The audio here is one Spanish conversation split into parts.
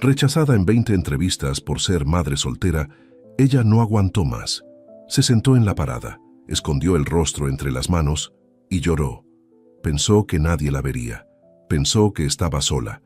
Rechazada en 20 entrevistas por ser madre soltera, ella no aguantó más. Se sentó en la parada, escondió el rostro entre las manos y lloró. Pensó que nadie la vería. Pensó que estaba sola.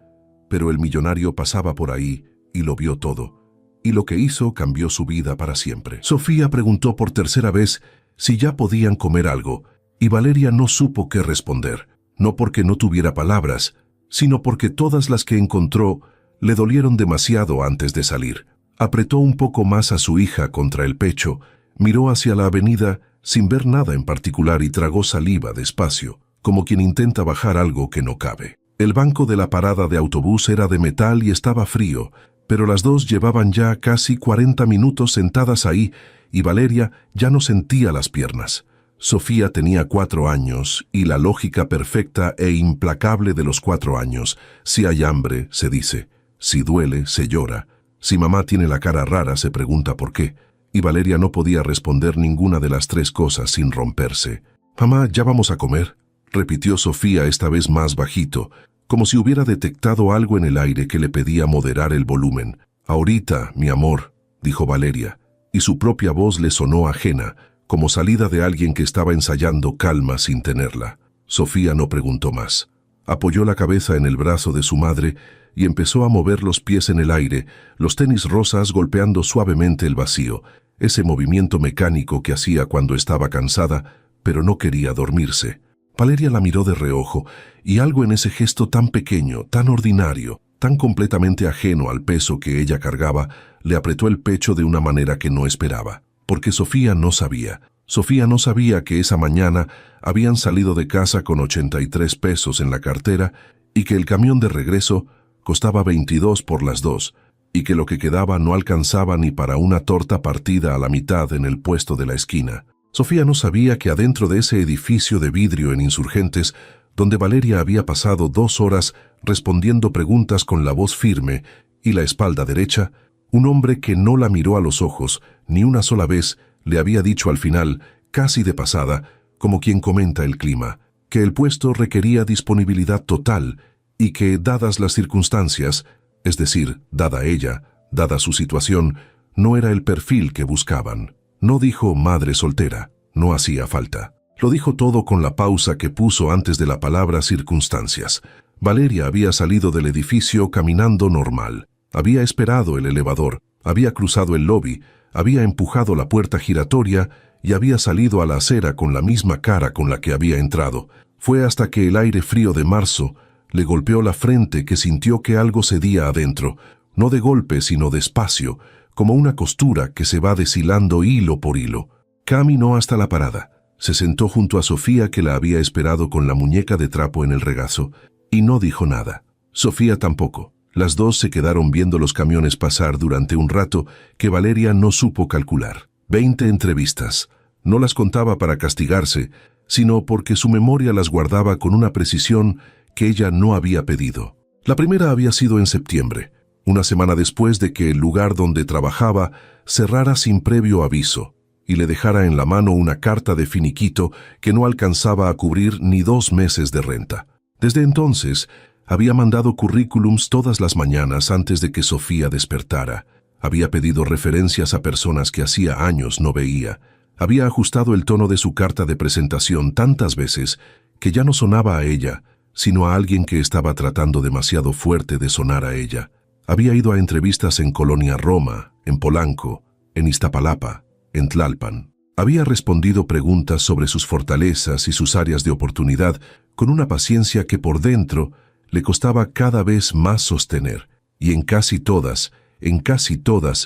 Pero el millonario pasaba por ahí y lo vio todo. Y lo que hizo cambió su vida para siempre. Sofía preguntó por tercera vez si ya podían comer algo, y Valeria no supo qué responder, no porque no tuviera palabras, sino porque todas las que encontró le dolieron demasiado antes de salir. Apretó un poco más a su hija contra el pecho, miró hacia la avenida sin ver nada en particular y tragó saliva despacio, como quien intenta bajar algo que no cabe. El banco de la parada de autobús era de metal y estaba frío, pero las dos llevaban ya casi 40 minutos sentadas ahí y Valeria ya no sentía las piernas. Sofía tenía 4 años y la lógica perfecta e implacable de los 4 años. Si hay hambre, se dice. Si duele, se llora. Si mamá tiene la cara rara, se pregunta por qué. Y Valeria no podía responder ninguna de las 3 cosas sin romperse. «Mamá, ¿ya vamos a comer?», repitió Sofía esta vez más bajito, como si hubiera detectado algo en el aire que le pedía moderar el volumen. «Ahorita, mi amor», dijo Valeria, y su propia voz le sonó ajena, como salida de alguien que estaba ensayando calma sin tenerla. Sofía no preguntó más. Apoyó la cabeza en el brazo de su madre y empezó a mover los pies en el aire, los tenis rosas golpeando suavemente el vacío, ese movimiento mecánico que hacía cuando estaba cansada, pero no quería dormirse. Valeria la miró de reojo, y algo en ese gesto tan pequeño, tan ordinario, tan completamente ajeno al peso que ella cargaba, le apretó el pecho de una manera que no esperaba. Porque Sofía no sabía. Sofía no sabía que esa mañana habían salido de casa con 83 pesos en la cartera y que el camión de regreso costaba 22 por las dos, y que lo que quedaba no alcanzaba ni para una torta partida a la mitad en el puesto de la esquina. Sofía no sabía que adentro de ese edificio de vidrio en Insurgentes, donde Valeria había pasado 2 horas respondiendo preguntas con la voz firme y la espalda derecha, un hombre que no la miró a los ojos ni una sola vez le había dicho al final, casi de pasada, como quien comenta el clima, que el puesto requería disponibilidad total y que, dadas las circunstancias, es decir, dada ella, dada su situación, no era el perfil que buscaban. No dijo madre soltera, no hacía falta. Lo dijo todo con la pausa que puso antes de la palabra circunstancias. Valeria había salido del edificio caminando normal. Había esperado el elevador, había cruzado el lobby, había empujado la puerta giratoria y había salido a la acera con la misma cara con la que había entrado. Fue hasta que el aire frío de marzo le golpeó la frente que sintió que algo cedía adentro, no de golpe sino despacio, como una costura que se va deshilando hilo por hilo. Caminó hasta la parada. Se sentó junto a Sofía, que la había esperado con la muñeca de trapo en el regazo, y no dijo nada. Sofía tampoco. Las dos se quedaron viendo los camiones pasar durante un rato que Valeria no supo calcular. 20 entrevistas. No las contaba para castigarse, sino porque su memoria las guardaba con una precisión que ella no había pedido. La primera había sido en septiembre, una semana después de que el lugar donde trabajaba cerrara sin previo aviso y le dejara en la mano una carta de finiquito que no alcanzaba a cubrir ni 2 meses de renta. Desde entonces, había mandado currículums todas las mañanas antes de que Sofía despertara. Había pedido referencias a personas que hacía años no veía. Había ajustado el tono de su carta de presentación tantas veces que ya no sonaba a ella, sino a alguien que estaba tratando demasiado fuerte de sonar a ella. Había ido a entrevistas en Colonia Roma, en Polanco, en Iztapalapa, en Tlalpan. Había respondido preguntas sobre sus fortalezas y sus áreas de oportunidad con una paciencia que por dentro le costaba cada vez más sostener, y en casi todas,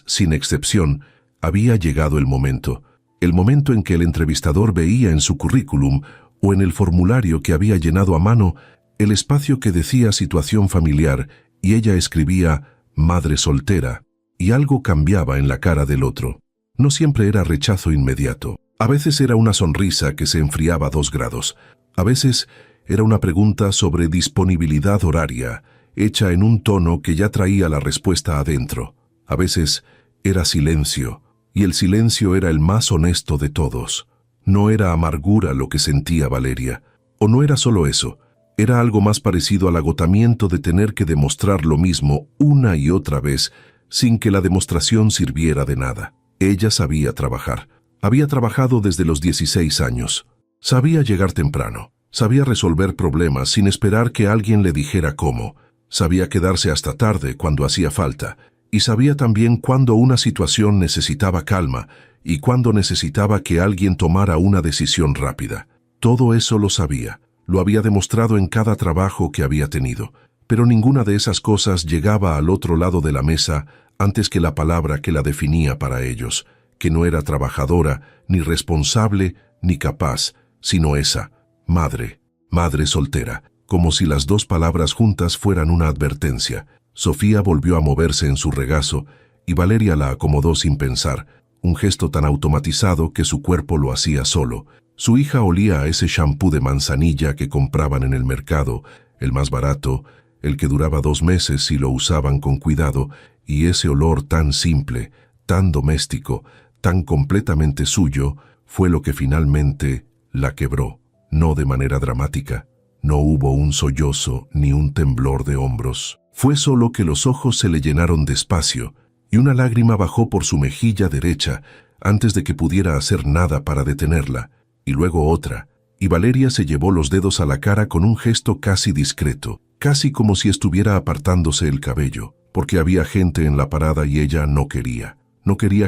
sin excepción, había llegado el momento en que el entrevistador veía en su currículum o en el formulario que había llenado a mano el espacio que decía situación familiar y ella escribía madre soltera, y algo cambiaba en la cara del otro. No siempre era rechazo inmediato. A veces era una sonrisa que se enfriaba 2 grados. A veces era una pregunta sobre disponibilidad horaria, hecha en un tono que ya traía la respuesta adentro. A veces era silencio, y el silencio era el más honesto de todos. No era amargura lo que sentía Valeria, o no era solo eso, Era algo más parecido al agotamiento de tener que demostrar lo mismo una y otra vez, sin que la demostración sirviera de nada. Ella sabía trabajar. Había trabajado desde los 16 años. Sabía llegar temprano. Sabía resolver problemas sin esperar que alguien le dijera cómo. Sabía quedarse hasta tarde cuando hacía falta. Y sabía también cuándo una situación necesitaba calma y cuándo necesitaba que alguien tomara una decisión rápida. Todo eso lo sabía. Lo había demostrado en cada trabajo que había tenido. Pero ninguna de esas cosas llegaba al otro lado de la mesa antes que la palabra que la definía para ellos, que no era trabajadora, ni responsable, ni capaz, sino esa, madre, madre soltera, como si las dos palabras juntas fueran una advertencia. Sofía volvió a moverse en su regazo y Valeria la acomodó sin pensar, un gesto tan automatizado que su cuerpo lo hacía solo. Su hija olía a ese shampoo de manzanilla que compraban en el mercado, el más barato, el que duraba 2 meses si lo usaban con cuidado, y ese olor tan simple, tan doméstico, tan completamente suyo, fue lo que finalmente la quebró, no de manera dramática. No hubo un sollozo ni un temblor de hombros. Fue solo que los ojos se le llenaron despacio y una lágrima bajó por su mejilla derecha antes de que pudiera hacer nada para detenerla, y luego otra, y Valeria se llevó los dedos a la cara con un gesto casi discreto, casi como si estuviera apartándose el cabello, porque había gente en la parada y ella no quería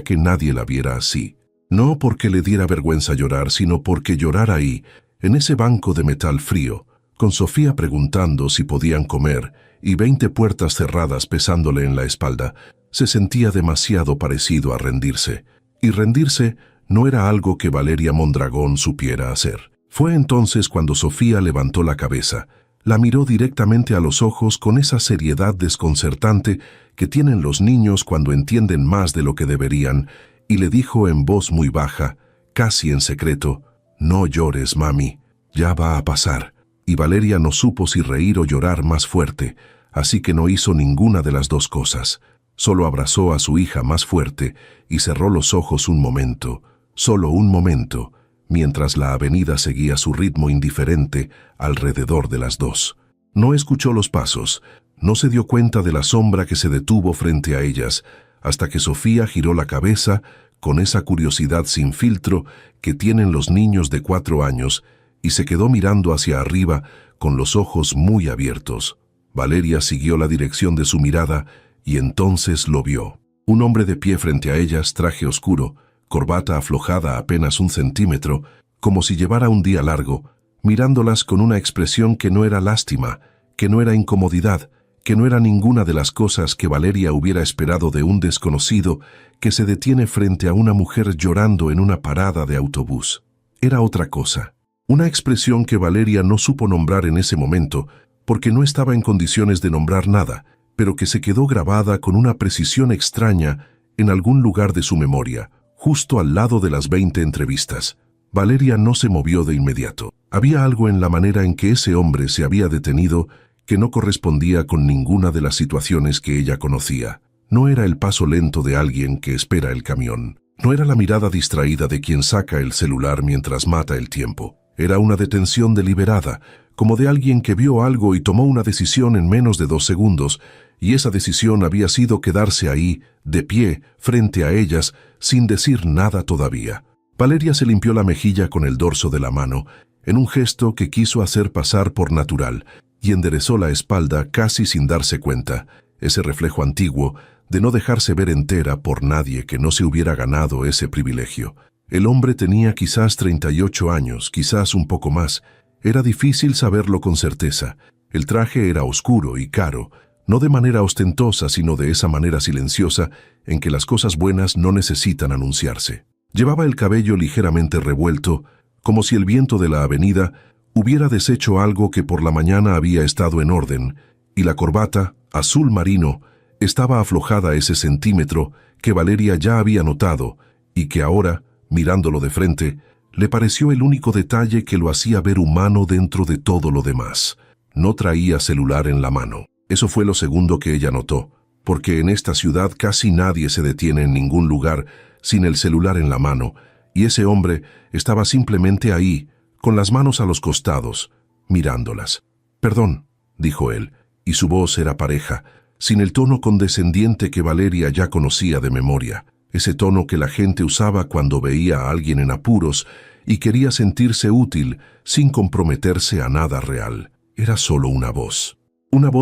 que nadie la viera así. No porque le diera vergüenza llorar, sino porque llorar ahí, en ese banco de metal frío, con Sofía preguntando si podían comer y 20 puertas cerradas pesándole en la espalda, se sentía demasiado parecido a rendirse. Y rendirse no era algo que Valeria Mondragón supiera hacer. Fue entonces cuando Sofía levantó la cabeza, la miró directamente a los ojos con esa seriedad desconcertante que tienen los niños cuando entienden más de lo que deberían, y le dijo en voz muy baja, casi en secreto, «No llores, mami, ya va a pasar». Y Valeria no supo si reír o llorar más fuerte, así que no hizo ninguna de las dos cosas. Solo abrazó a su hija más fuerte y cerró los ojos un momento, solo un momento, mientras la avenida seguía su ritmo indiferente alrededor de las dos. No escuchó los pasos, no se dio cuenta de la sombra que se detuvo frente a ellas, hasta que Sofía giró la cabeza con esa curiosidad sin filtro que tienen los niños de 4 años y se quedó mirando hacia arriba con los ojos muy abiertos. Valeria siguió la dirección de su mirada y entonces lo vio. Un hombre de pie frente a ellas, traje oscuro, corbata aflojada apenas 1 centímetro, como si llevara un día largo, mirándolas con una expresión que no era lástima, que no era incomodidad, que no era ninguna de las cosas que Valeria hubiera esperado de un desconocido que se detiene frente a una mujer llorando en una parada de autobús. Era otra cosa. Una expresión que Valeria no supo nombrar en ese momento, porque no estaba en condiciones de nombrar nada, pero que se quedó grabada con una precisión extraña en algún lugar de su memoria, justo al lado de las 20 entrevistas. Valeria no se movió de inmediato. Había algo en la manera en que ese hombre se había detenido que no correspondía con ninguna de las situaciones que ella conocía. No era el paso lento de alguien que espera el camión. No era la mirada distraída de quien saca el celular mientras mata el tiempo. Era una detención deliberada, como de alguien que vio algo y tomó una decisión en menos de 2 segundos, y esa decisión había sido quedarse ahí, de pie, frente a ellas, sin decir nada todavía. Valeria se limpió la mejilla con el dorso de la mano, en un gesto que quiso hacer pasar por natural, y enderezó la espalda casi sin darse cuenta, ese reflejo antiguo de no dejarse ver entera por nadie que no se hubiera ganado ese privilegio. El hombre tenía quizás 38 años, quizás un poco más. Era difícil saberlo con certeza. El traje era oscuro y caro, no de manera ostentosa, sino de esa manera silenciosa en que las cosas buenas no necesitan anunciarse. Llevaba el cabello ligeramente revuelto, como si el viento de la avenida hubiera deshecho algo que por la mañana había estado en orden, y la corbata, azul marino, estaba aflojada ese centímetro que Valeria ya había notado y que ahora, mirándolo de frente, le pareció el único detalle que lo hacía ver humano dentro de todo lo demás. No traía celular en la mano. Eso fue lo segundo que ella notó, porque en esta ciudad casi nadie se detiene en ningún lugar sin el celular en la mano, y ese hombre estaba simplemente ahí, con las manos a los costados, mirándolas. Perdón, dijo él, y su voz era pareja, sin el tono condescendiente que Valeria ya conocía de memoria, ese tono que la gente usaba cuando veía a alguien en apuros y quería sentirse útil sin comprometerse a nada real. Era solo una voz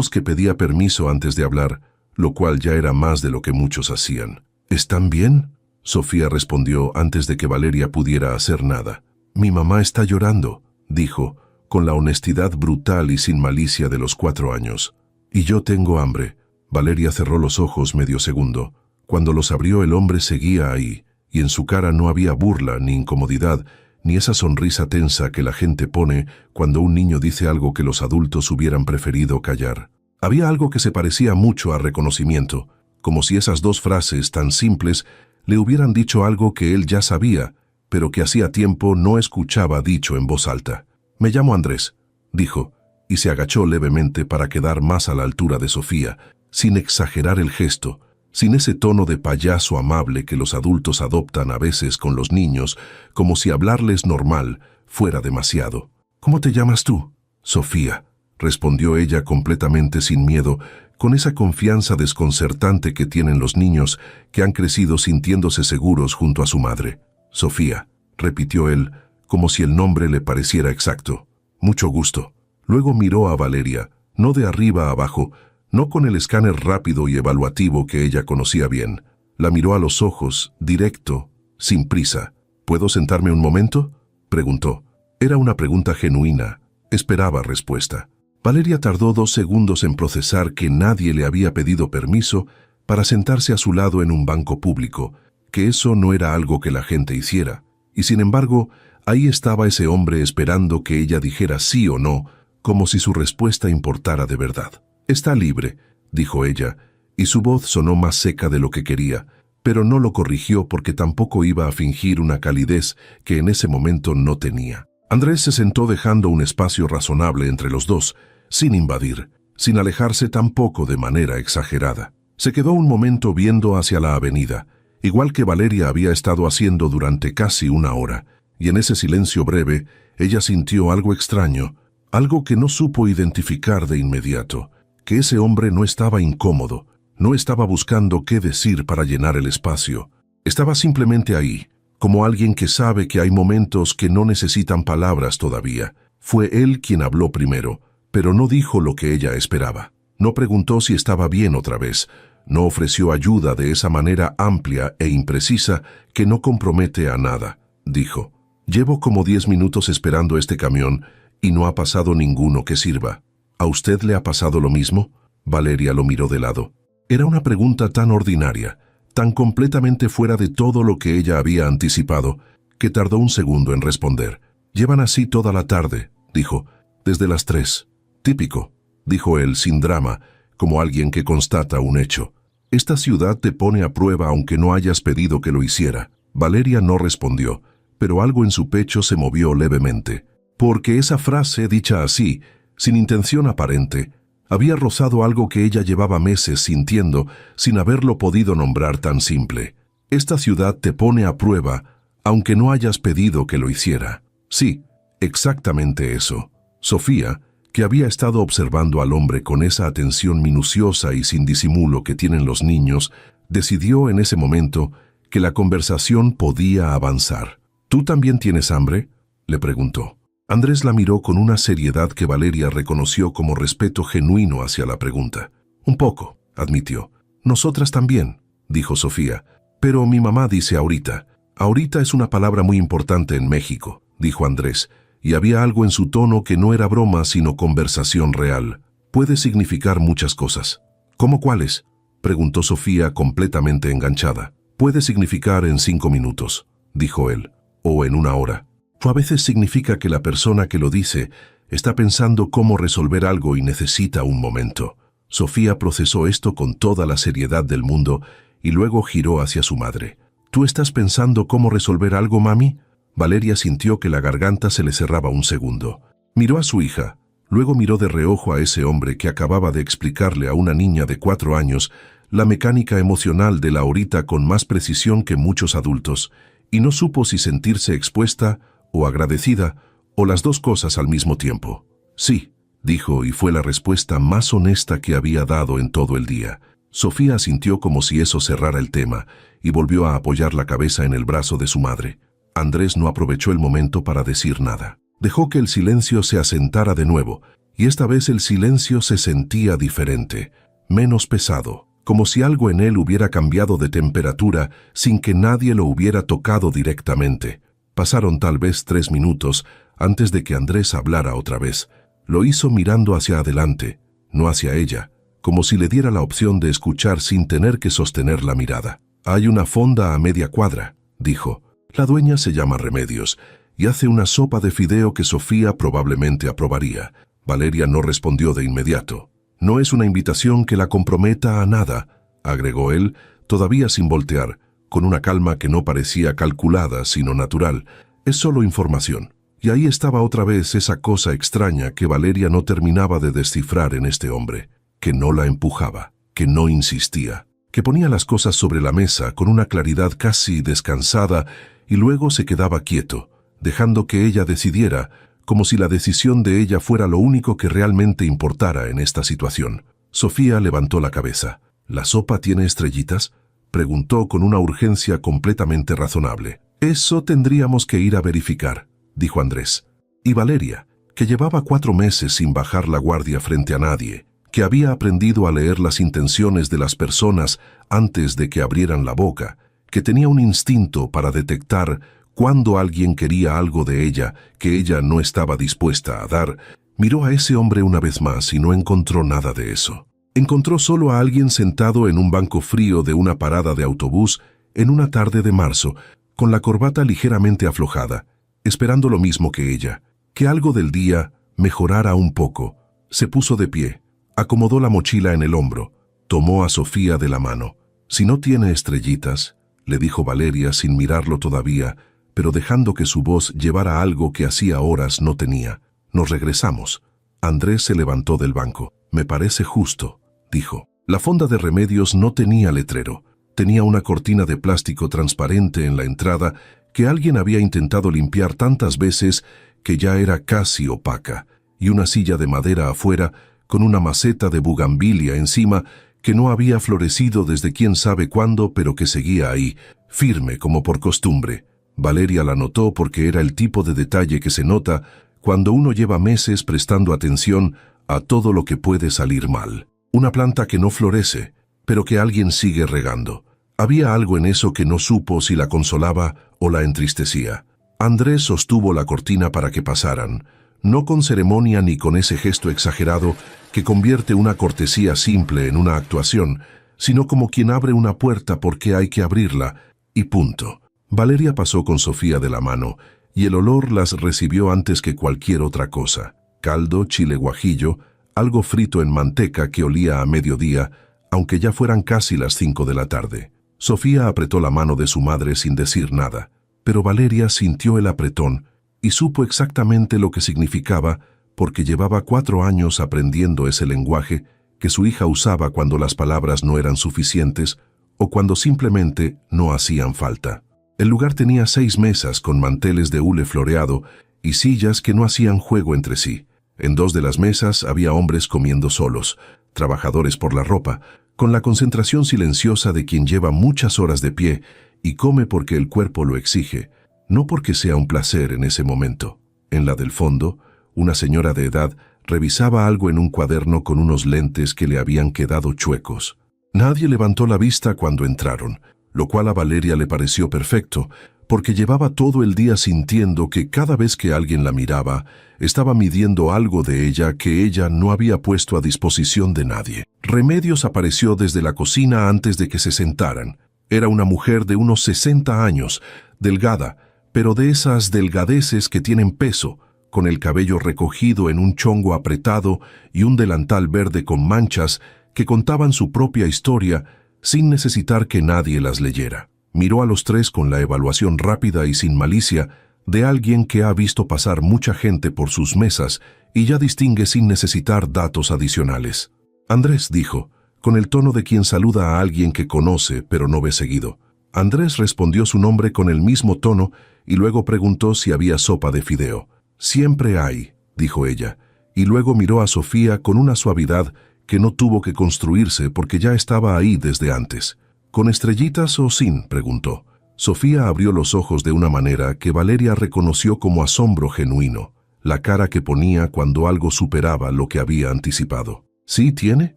que pedía permiso antes de hablar, lo cual ya era más de lo que muchos hacían. ¿Están bien?, Sofía respondió antes de que Valeria pudiera hacer nada. Mi mamá está llorando, dijo, con la honestidad brutal y sin malicia de los 4 años. Y yo tengo hambre. Valeria cerró los ojos medio segundo. Cuando los abrió, el hombre seguía ahí, y en su cara no había burla ni incomodidad, ni esa sonrisa tensa que la gente pone cuando un niño dice algo que los adultos hubieran preferido callar. Había algo que se parecía mucho a reconocimiento, como si esas 2 frases tan simples le hubieran dicho algo que él ya sabía, pero que hacía tiempo no escuchaba dicho en voz alta. Me llamo Andrés, dijo, y se agachó levemente para quedar más a la altura de Sofía, sin exagerar el gesto, sin ese tono de payaso amable que los adultos adoptan a veces con los niños, como si hablarles normal fuera demasiado. ¿Cómo te llamas tú? Sofía, respondió ella completamente sin miedo, con esa confianza desconcertante que tienen los niños que han crecido sintiéndose seguros junto a su madre. Sofía, repitió él, como si el nombre le pareciera exacto. Mucho gusto. Luego miró a Valeria, no de arriba a abajo, no con el escáner rápido y evaluativo que ella conocía bien. La miró a los ojos, directo, sin prisa. ¿Puedo sentarme un momento?, preguntó. Era una pregunta genuina. Esperaba respuesta. Valeria tardó 2 segundos en procesar que nadie le había pedido permiso para sentarse a su lado en un banco público, que eso no era algo que la gente hiciera. Y sin embargo, ahí estaba ese hombre esperando que ella dijera sí o no, como si su respuesta importara de verdad. Está libre, dijo ella, y su voz sonó más seca de lo que quería, pero no lo corrigió porque tampoco iba a fingir una calidez que en ese momento no tenía. Andrés se sentó dejando un espacio razonable entre los dos, sin invadir, sin alejarse tampoco de manera exagerada. Se quedó un momento viendo hacia la avenida, igual que Valeria había estado haciendo durante casi 1 hora, y en ese silencio breve ella sintió algo extraño, algo que no supo identificar de inmediato, que ese hombre no estaba incómodo, no estaba buscando qué decir para llenar el espacio. Estaba simplemente ahí, como alguien que sabe que hay momentos que no necesitan palabras todavía. Fue él quien habló primero, pero no dijo lo que ella esperaba. No preguntó si estaba bien otra vez, no ofreció ayuda de esa manera amplia e imprecisa que no compromete a nada. Dijo, llevo como 10 minutos esperando este camión y no ha pasado ninguno que sirva. ¿A usted le ha pasado lo mismo? Valeria lo miró de lado. Era una pregunta tan ordinaria, tan completamente fuera de todo lo que ella había anticipado, que tardó un segundo en responder. Llevan así toda la tarde, dijo, desde las 3. Típico, dijo él sin drama, como alguien que constata un hecho. Esta ciudad te pone a prueba aunque no hayas pedido que lo hiciera. Valeria no respondió, pero algo en su pecho se movió levemente, porque esa frase, dicha así, sin intención aparente, había rozado algo que ella llevaba meses sintiendo sin haberlo podido nombrar tan simple. Esta ciudad te pone a prueba aunque no hayas pedido que lo hiciera. Sí, exactamente eso. Sofía, que había estado observando al hombre con esa atención minuciosa y sin disimulo que tienen los niños, decidió en ese momento que la conversación podía avanzar. ¿Tú también tienes hambre?, le preguntó. Andrés la miró con una seriedad que Valeria reconoció como respeto genuino hacia la pregunta. Un poco, admitió. Nosotras también, dijo Sofía. Pero mi mamá dice ahorita. Ahorita es una palabra muy importante en México, dijo Andrés, y había algo en su tono que no era broma sino conversación real. Puede significar muchas cosas. ¿Cómo cuáles?, preguntó Sofía completamente enganchada. Puede significar en 5 minutos, dijo él, o en 1 hora. O a veces significa que la persona que lo dice está pensando cómo resolver algo y necesita un momento. Sofía procesó esto con toda la seriedad del mundo y luego giró hacia su madre. ¿Tú estás pensando cómo resolver algo, mami? Valeria sintió que la garganta se le cerraba un segundo. Miró a su hija, luego miró de reojo a ese hombre que acababa de explicarle a una niña de 4 años la mecánica emocional de la ahorita con más precisión que muchos adultos, y no supo si sentirse expuesta o agradecida, o las 2 cosas al mismo tiempo. Sí, dijo, y fue la respuesta más honesta que había dado en todo el día. Sofía asintió como si eso cerrara el tema y volvió a apoyar la cabeza en el brazo de su madre. Andrés no aprovechó el momento para decir nada. Dejó que el silencio se asentara de nuevo, y esta vez el silencio se sentía diferente, menos pesado, como si algo en él hubiera cambiado de temperatura sin que nadie lo hubiera tocado directamente. Pasaron tal vez 3 minutos antes de que Andrés hablara otra vez. Lo hizo mirando hacia adelante, no hacia ella, como si le diera la opción de escuchar sin tener que sostener la mirada. «Hay una fonda a media cuadra», dijo. «La dueña se llama Remedios y hace una sopa de fideo que Sofía probablemente aprobaría». Valeria no respondió de inmediato. «No es una invitación que la comprometa a nada», agregó él, todavía sin voltear, con una calma que no parecía calculada, sino natural. «Es solo información». Y ahí estaba otra vez esa cosa extraña que Valeria no terminaba de descifrar en este hombre, que no la empujaba, que no insistía, que ponía las cosas sobre la mesa con una claridad casi descansada y luego se quedaba quieto, dejando que ella decidiera, como si la decisión de ella fuera lo único que realmente importara en esta situación. Sofía levantó la cabeza. «¿La sopa tiene estrellitas?», preguntó con una urgencia completamente razonable. «Eso tendríamos que ir a verificar», dijo Andrés. Y Valeria, que llevaba 4 meses sin bajar la guardia frente a nadie, que había aprendido a leer las intenciones de las personas antes de que abrieran la boca, que tenía un instinto para detectar cuando alguien quería algo de ella que ella no estaba dispuesta a dar, miró a ese hombre una vez más y no encontró nada de eso. Encontró solo a alguien sentado en un banco frío de una parada de autobús en una tarde de marzo, con la corbata ligeramente aflojada, esperando lo mismo que ella, que algo del día mejorara un poco. Se puso de pie, acomodó la mochila en el hombro, tomó a Sofía de la mano. «Si no tiene estrellitas», le dijo Valeria sin mirarlo todavía, pero dejando que su voz llevara algo que hacía horas no tenía. «Nos regresamos». Andrés se levantó del banco. «Me parece justo», dijo. La fonda de Remedios no tenía letrero. Tenía una cortina de plástico transparente en la entrada que alguien había intentado limpiar tantas veces que ya era casi opaca, y una silla de madera afuera con una maceta de bugambilia encima que no había florecido desde quién sabe cuándo, pero que seguía ahí, firme como por costumbre. Valeria la notó porque era el tipo de detalle que se nota cuando uno lleva meses prestando atención a todo lo que puede salir mal. Una planta que no florece, pero que alguien sigue regando. Había algo en eso que no supo si la consolaba o la entristecía. Andrés sostuvo la cortina para que pasaran, no con ceremonia ni con ese gesto exagerado que convierte una cortesía simple en una actuación, sino como quien abre una puerta porque hay que abrirla, y punto. Valeria pasó con Sofía de la mano, y el olor las recibió antes que cualquier otra cosa. Caldo, chile guajillo, algo frito en manteca que olía a mediodía, aunque ya fueran casi las 5 de la tarde. Sofía apretó la mano de su madre sin decir nada, pero Valeria sintió el apretón y supo exactamente lo que significaba porque llevaba 4 años aprendiendo ese lenguaje que su hija usaba cuando las palabras no eran suficientes o cuando simplemente no hacían falta. El lugar tenía 6 mesas con manteles de hule floreado y sillas que no hacían juego entre sí. En 2 de las mesas había hombres comiendo solos, trabajadores por la ropa, con la concentración silenciosa de quien lleva muchas horas de pie y come porque el cuerpo lo exige, no porque sea un placer en ese momento. En la del fondo, una señora de edad revisaba algo en un cuaderno con unos lentes que le habían quedado chuecos. Nadie levantó la vista cuando entraron, lo cual a Valeria le pareció perfecto, porque llevaba todo el día sintiendo que cada vez que alguien la miraba, estaba midiendo algo de ella que ella no había puesto a disposición de nadie. Remedios apareció desde la cocina antes de que se sentaran. Era una mujer de unos 60 años, delgada, pero de esas delgadeces que tienen peso, con el cabello recogido en un chongo apretado y un delantal verde con manchas que contaban su propia historia sin necesitar que nadie las leyera. Miró a los 3 con la evaluación rápida y sin malicia de alguien que ha visto pasar mucha gente por sus mesas y ya distingue sin necesitar datos adicionales. «Andrés», dijo, con el tono de quien saluda a alguien que conoce pero no ve seguido. Andrés respondió su nombre con el mismo tono y luego preguntó si había sopa de fideo. «Siempre hay», dijo ella, y luego miró a Sofía con una suavidad que no tuvo que construirse porque ya estaba ahí desde antes. ¿Con estrellitas o sin?, preguntó. Sofía abrió los ojos de una manera que Valeria reconoció como asombro genuino, la cara que ponía cuando algo superaba lo que había anticipado. ¿Sí tiene?,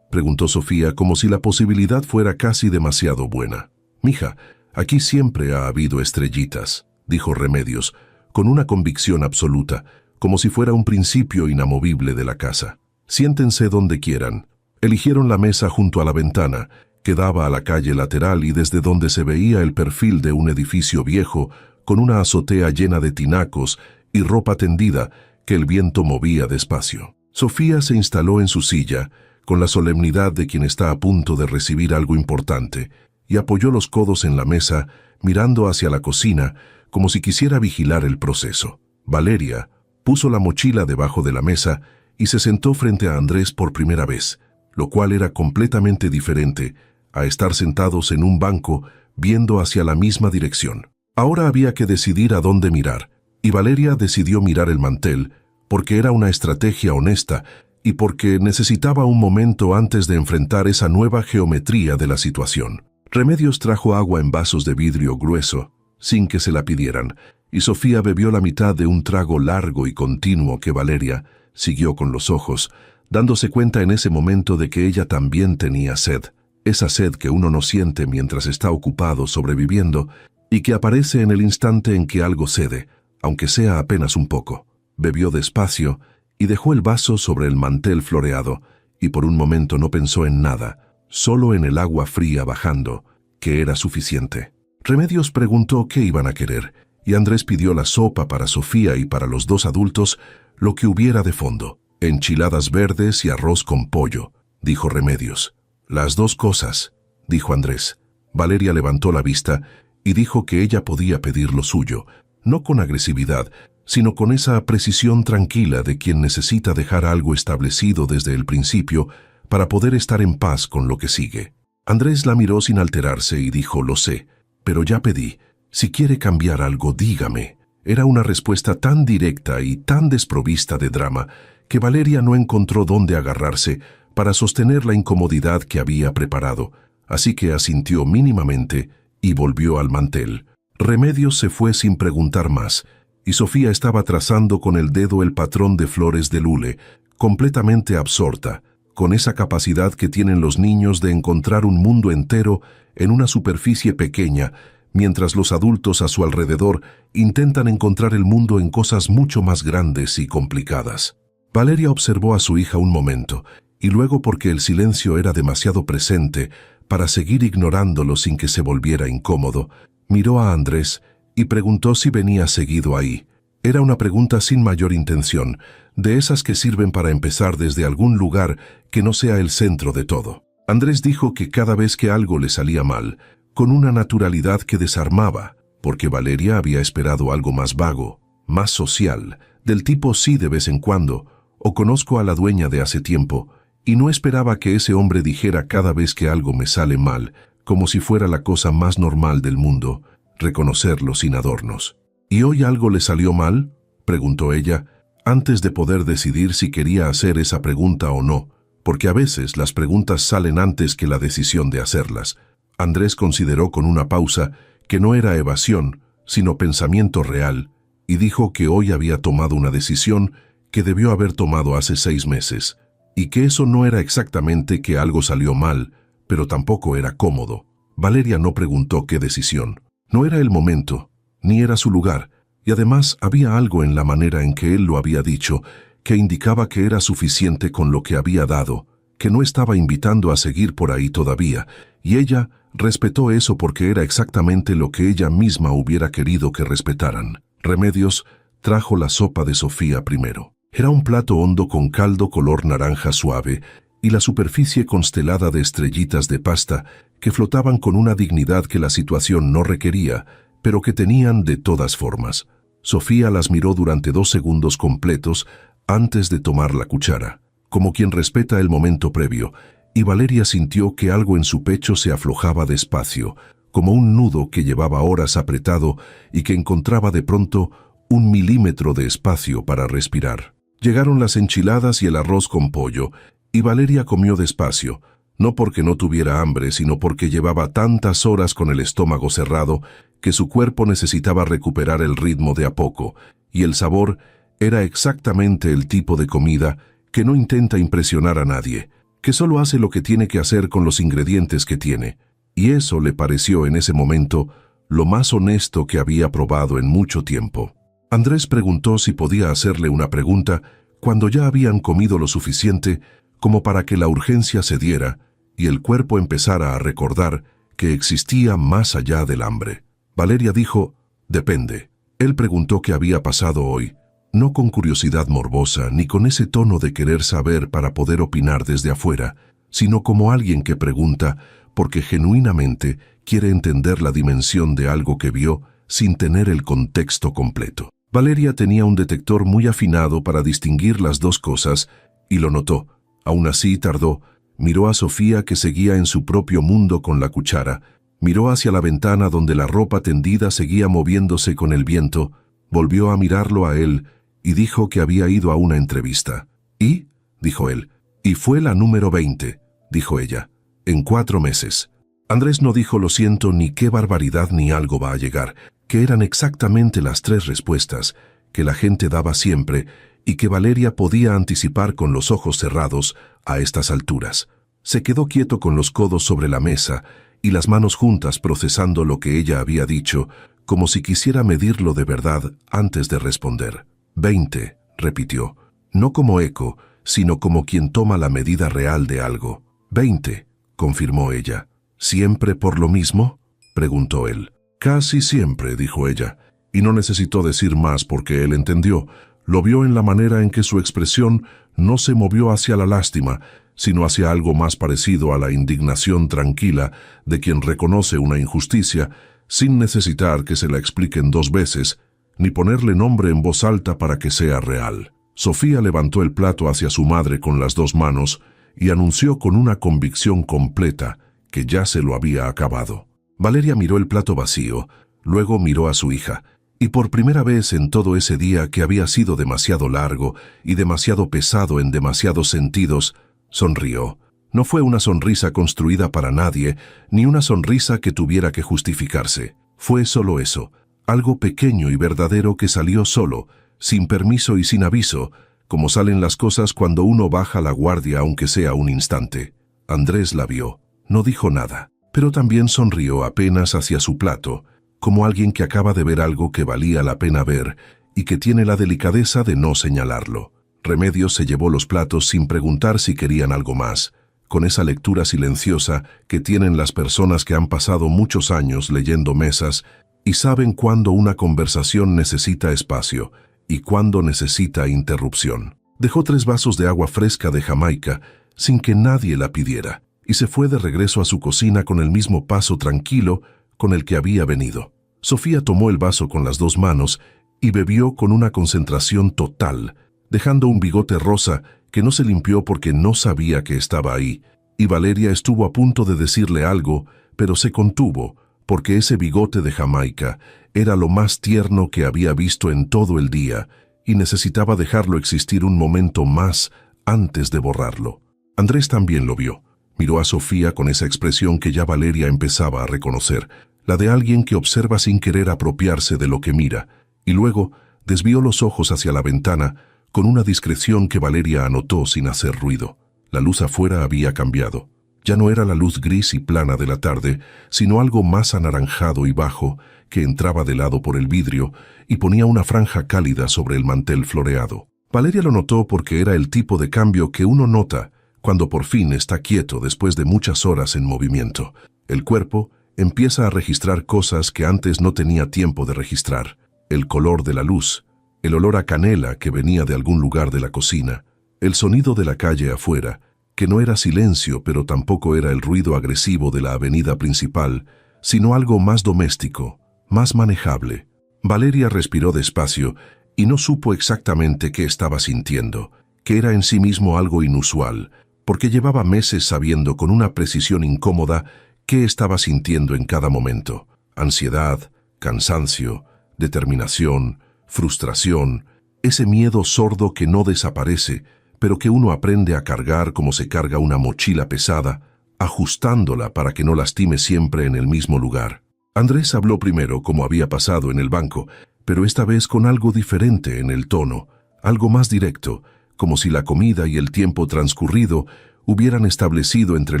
preguntó Sofía como si la posibilidad fuera casi demasiado buena. «Mija, aquí siempre ha habido estrellitas», dijo Remedios, con una convicción absoluta, como si fuera un principio inamovible de la casa. «Siéntense donde quieran». Eligieron la mesa junto a la ventana, que daba a la calle lateral y desde donde se veía el perfil de un edificio viejo, con una azotea llena de tinacos y ropa tendida que el viento movía despacio. Sofía se instaló en su silla, con la solemnidad de quien está a punto de recibir algo importante, y apoyó los codos en la mesa, mirando hacia la cocina, como si quisiera vigilar el proceso. Valeria puso la mochila debajo de la mesa y se sentó frente a Andrés por primera vez, lo cual era completamente diferente a estar sentados en un banco viendo hacia la misma dirección. Ahora había que decidir a dónde mirar, y Valeria decidió mirar el mantel, porque era una estrategia honesta y porque necesitaba un momento antes de enfrentar esa nueva geometría de la situación. Remedios trajo agua en vasos de vidrio grueso, sin que se la pidieran, y Sofía bebió la mitad de un trago largo y continuo que Valeria siguió con los ojos, dándose cuenta en ese momento de que ella también tenía sed, esa sed que uno no siente mientras está ocupado sobreviviendo y que aparece en el instante en que algo cede, aunque sea apenas un poco. Bebió despacio y dejó el vaso sobre el mantel floreado, y por un momento no pensó en nada, solo en el agua fría bajando, que era suficiente. Remedios preguntó qué iban a querer, y Andrés pidió la sopa para Sofía y para los dos adultos, lo que hubiera de fondo. «Enchiladas verdes y arroz con pollo», dijo Remedios. «Las dos cosas», dijo Andrés. Valeria levantó la vista y dijo que ella podía pedir lo suyo, no con agresividad, sino con esa precisión tranquila de quien necesita dejar algo establecido desde el principio para poder estar en paz con lo que sigue. Andrés la miró sin alterarse y dijo: «Lo sé, pero ya pedí. Si quiere cambiar algo, dígame». Era una respuesta tan directa y tan desprovista de drama que Valeria no encontró dónde agarrarse para sostener la incomodidad que había preparado, así que asintió mínimamente y volvió al mantel. Remedios se fue sin preguntar más, y Sofía estaba trazando con el dedo el patrón de flores de lule, completamente absorta, con esa capacidad que tienen los niños de encontrar un mundo entero en una superficie pequeña, mientras los adultos a su alrededor intentan encontrar el mundo en cosas mucho más grandes y complicadas. Valeria observó a su hija un momento, y luego, porque el silencio era demasiado presente para seguir ignorándolo sin que se volviera incómodo, miró a Andrés y preguntó si venía seguido ahí. Era una pregunta sin mayor intención, de esas que sirven para empezar desde algún lugar que no sea el centro de todo. Andrés dijo que cada vez que algo le salía mal, con una naturalidad que desarmaba, porque Valeria había esperado algo más vago, más social, del tipo «sí de vez en cuando», o «conozco a la dueña de hace tiempo», y no esperaba que ese hombre dijera cada vez que algo me sale mal, como si fuera la cosa más normal del mundo, reconocerlo sin adornos. «¿Y hoy algo le salió mal?», preguntó ella, antes de poder decidir si quería hacer esa pregunta o no, porque a veces las preguntas salen antes que la decisión de hacerlas. Andrés consideró con una pausa que no era evasión, sino pensamiento real, y dijo que hoy había tomado una decisión que debió haber tomado hace 6 meses, y que eso no era exactamente que algo salió mal, pero tampoco era cómodo. Valeria no preguntó qué decisión. No era el momento, ni era su lugar, y además había algo en la manera en que él lo había dicho que indicaba que era suficiente con lo que había dado, que no estaba invitando a seguir por ahí todavía, y ella respetó eso porque era exactamente lo que ella misma hubiera querido que respetaran. Remedios trajo la sopa de Sofía primero. Era un plato hondo con caldo color naranja suave y la superficie constelada de estrellitas de pasta que flotaban con una dignidad que la situación no requería, pero que tenían de todas formas. Sofía las miró durante 2 segundos completos antes de tomar la cuchara, como quien respeta el momento previo, y Valeria sintió que algo en su pecho se aflojaba despacio, como un nudo que llevaba horas apretado y que encontraba de pronto 1 milímetro de espacio para respirar. Llegaron las enchiladas y el arroz con pollo, y Valeria comió despacio, no porque no tuviera hambre, sino porque llevaba tantas horas con el estómago cerrado que su cuerpo necesitaba recuperar el ritmo de a poco, y el sabor era exactamente el tipo de comida que no intenta impresionar a nadie, que solo hace lo que tiene que hacer con los ingredientes que tiene, y eso le pareció en ese momento lo más honesto que había probado en mucho tiempo. Andrés preguntó si podía hacerle una pregunta cuando ya habían comido lo suficiente como para que la urgencia cediera y el cuerpo empezara a recordar que existía más allá del hambre. Valeria dijo, «Depende». Él preguntó qué había pasado hoy, no con curiosidad morbosa ni con ese tono de querer saber para poder opinar desde afuera, sino como alguien que pregunta porque genuinamente quiere entender la dimensión de algo que vio sin tener el contexto completo. Valeria tenía un detector muy afinado para distinguir las dos cosas y lo notó. Aún así tardó. Miró a Sofía, que seguía en su propio mundo con la cuchara. Miró hacia la ventana donde la ropa tendida seguía moviéndose con el viento. Volvió a mirarlo a él y dijo que había ido a una entrevista. «¿Y?» dijo él. «Y fue la número 20», dijo ella. «En 4 meses». Andrés no dijo «lo siento» ni «qué barbaridad» ni «algo va a llegar», que eran exactamente las 3 respuestas que la gente daba siempre y que Valeria podía anticipar con los ojos cerrados a estas alturas. Se quedó quieto con los codos sobre la mesa y las manos juntas procesando lo que ella había dicho, como si quisiera medirlo de verdad antes de responder. 20, repitió, no como eco, sino como quien toma la medida real de algo. 20, confirmó ella. ¿Siempre por lo mismo?, preguntó él. Casi siempre, dijo ella, y no necesitó decir más porque él entendió. Lo vio en la manera en que su expresión no se movió hacia la lástima, sino hacia algo más parecido a la indignación tranquila de quien reconoce una injusticia sin necesitar que se la expliquen 2 veces, ni ponerle nombre en voz alta para que sea real. Sofía levantó el plato hacia su madre con las 2 manos y anunció con una convicción completa que ya se lo había acabado. Valeria miró el plato vacío, luego miró a su hija, y por primera vez en todo ese día que había sido demasiado largo y demasiado pesado en demasiados sentidos, sonrió. No fue una sonrisa construida para nadie, ni una sonrisa que tuviera que justificarse. Fue solo eso, algo pequeño y verdadero que salió solo, sin permiso y sin aviso, como salen las cosas cuando uno baja la guardia aunque sea un instante. Andrés la vio. No dijo nada, pero también sonrió apenas hacia su plato, como alguien que acaba de ver algo que valía la pena ver y que tiene la delicadeza de no señalarlo. Remedios se llevó los platos sin preguntar si querían algo más, con esa lectura silenciosa que tienen las personas que han pasado muchos años leyendo mesas y saben cuándo una conversación necesita espacio y cuándo necesita interrupción. Dejó 3 vasos de agua fresca de Jamaica sin que nadie la pidiera y se fue de regreso a su cocina con el mismo paso tranquilo con el que había venido. Sofía tomó el vaso con las 2 manos y bebió con una concentración total, dejando un bigote rosa que no se limpió porque no sabía que estaba ahí, y Valeria estuvo a punto de decirle algo, pero se contuvo, porque ese bigote de Jamaica era lo más tierno que había visto en todo el día, y necesitaba dejarlo existir un momento más antes de borrarlo. Andrés también lo vio. Miró a Sofía con esa expresión que ya Valeria empezaba a reconocer, la de alguien que observa sin querer apropiarse de lo que mira, y luego desvió los ojos hacia la ventana con una discreción que Valeria anotó sin hacer ruido. La luz afuera había cambiado. Ya no era la luz gris y plana de la tarde, sino algo más anaranjado y bajo que entraba de lado por el vidrio y ponía una franja cálida sobre el mantel floreado. Valeria lo notó porque era el tipo de cambio que uno nota cuando por fin está quieto después de muchas horas en movimiento. El cuerpo empieza a registrar cosas que antes no tenía tiempo de registrar. El color de la luz, el olor a canela que venía de algún lugar de la cocina, el sonido de la calle afuera, que no era silencio pero tampoco era el ruido agresivo de la avenida principal, sino algo más doméstico, más manejable. Valeria respiró despacio y no supo exactamente qué estaba sintiendo, que era en sí mismo algo inusual, porque llevaba meses sabiendo con una precisión incómoda qué estaba sintiendo en cada momento. Ansiedad, cansancio, determinación, frustración, ese miedo sordo que no desaparece, pero que uno aprende a cargar como se carga una mochila pesada, ajustándola para que no lastime siempre en el mismo lugar. Andrés habló primero como había pasado en el banco, pero esta vez con algo diferente en el tono, algo más directo, como si la comida y el tiempo transcurrido hubieran establecido entre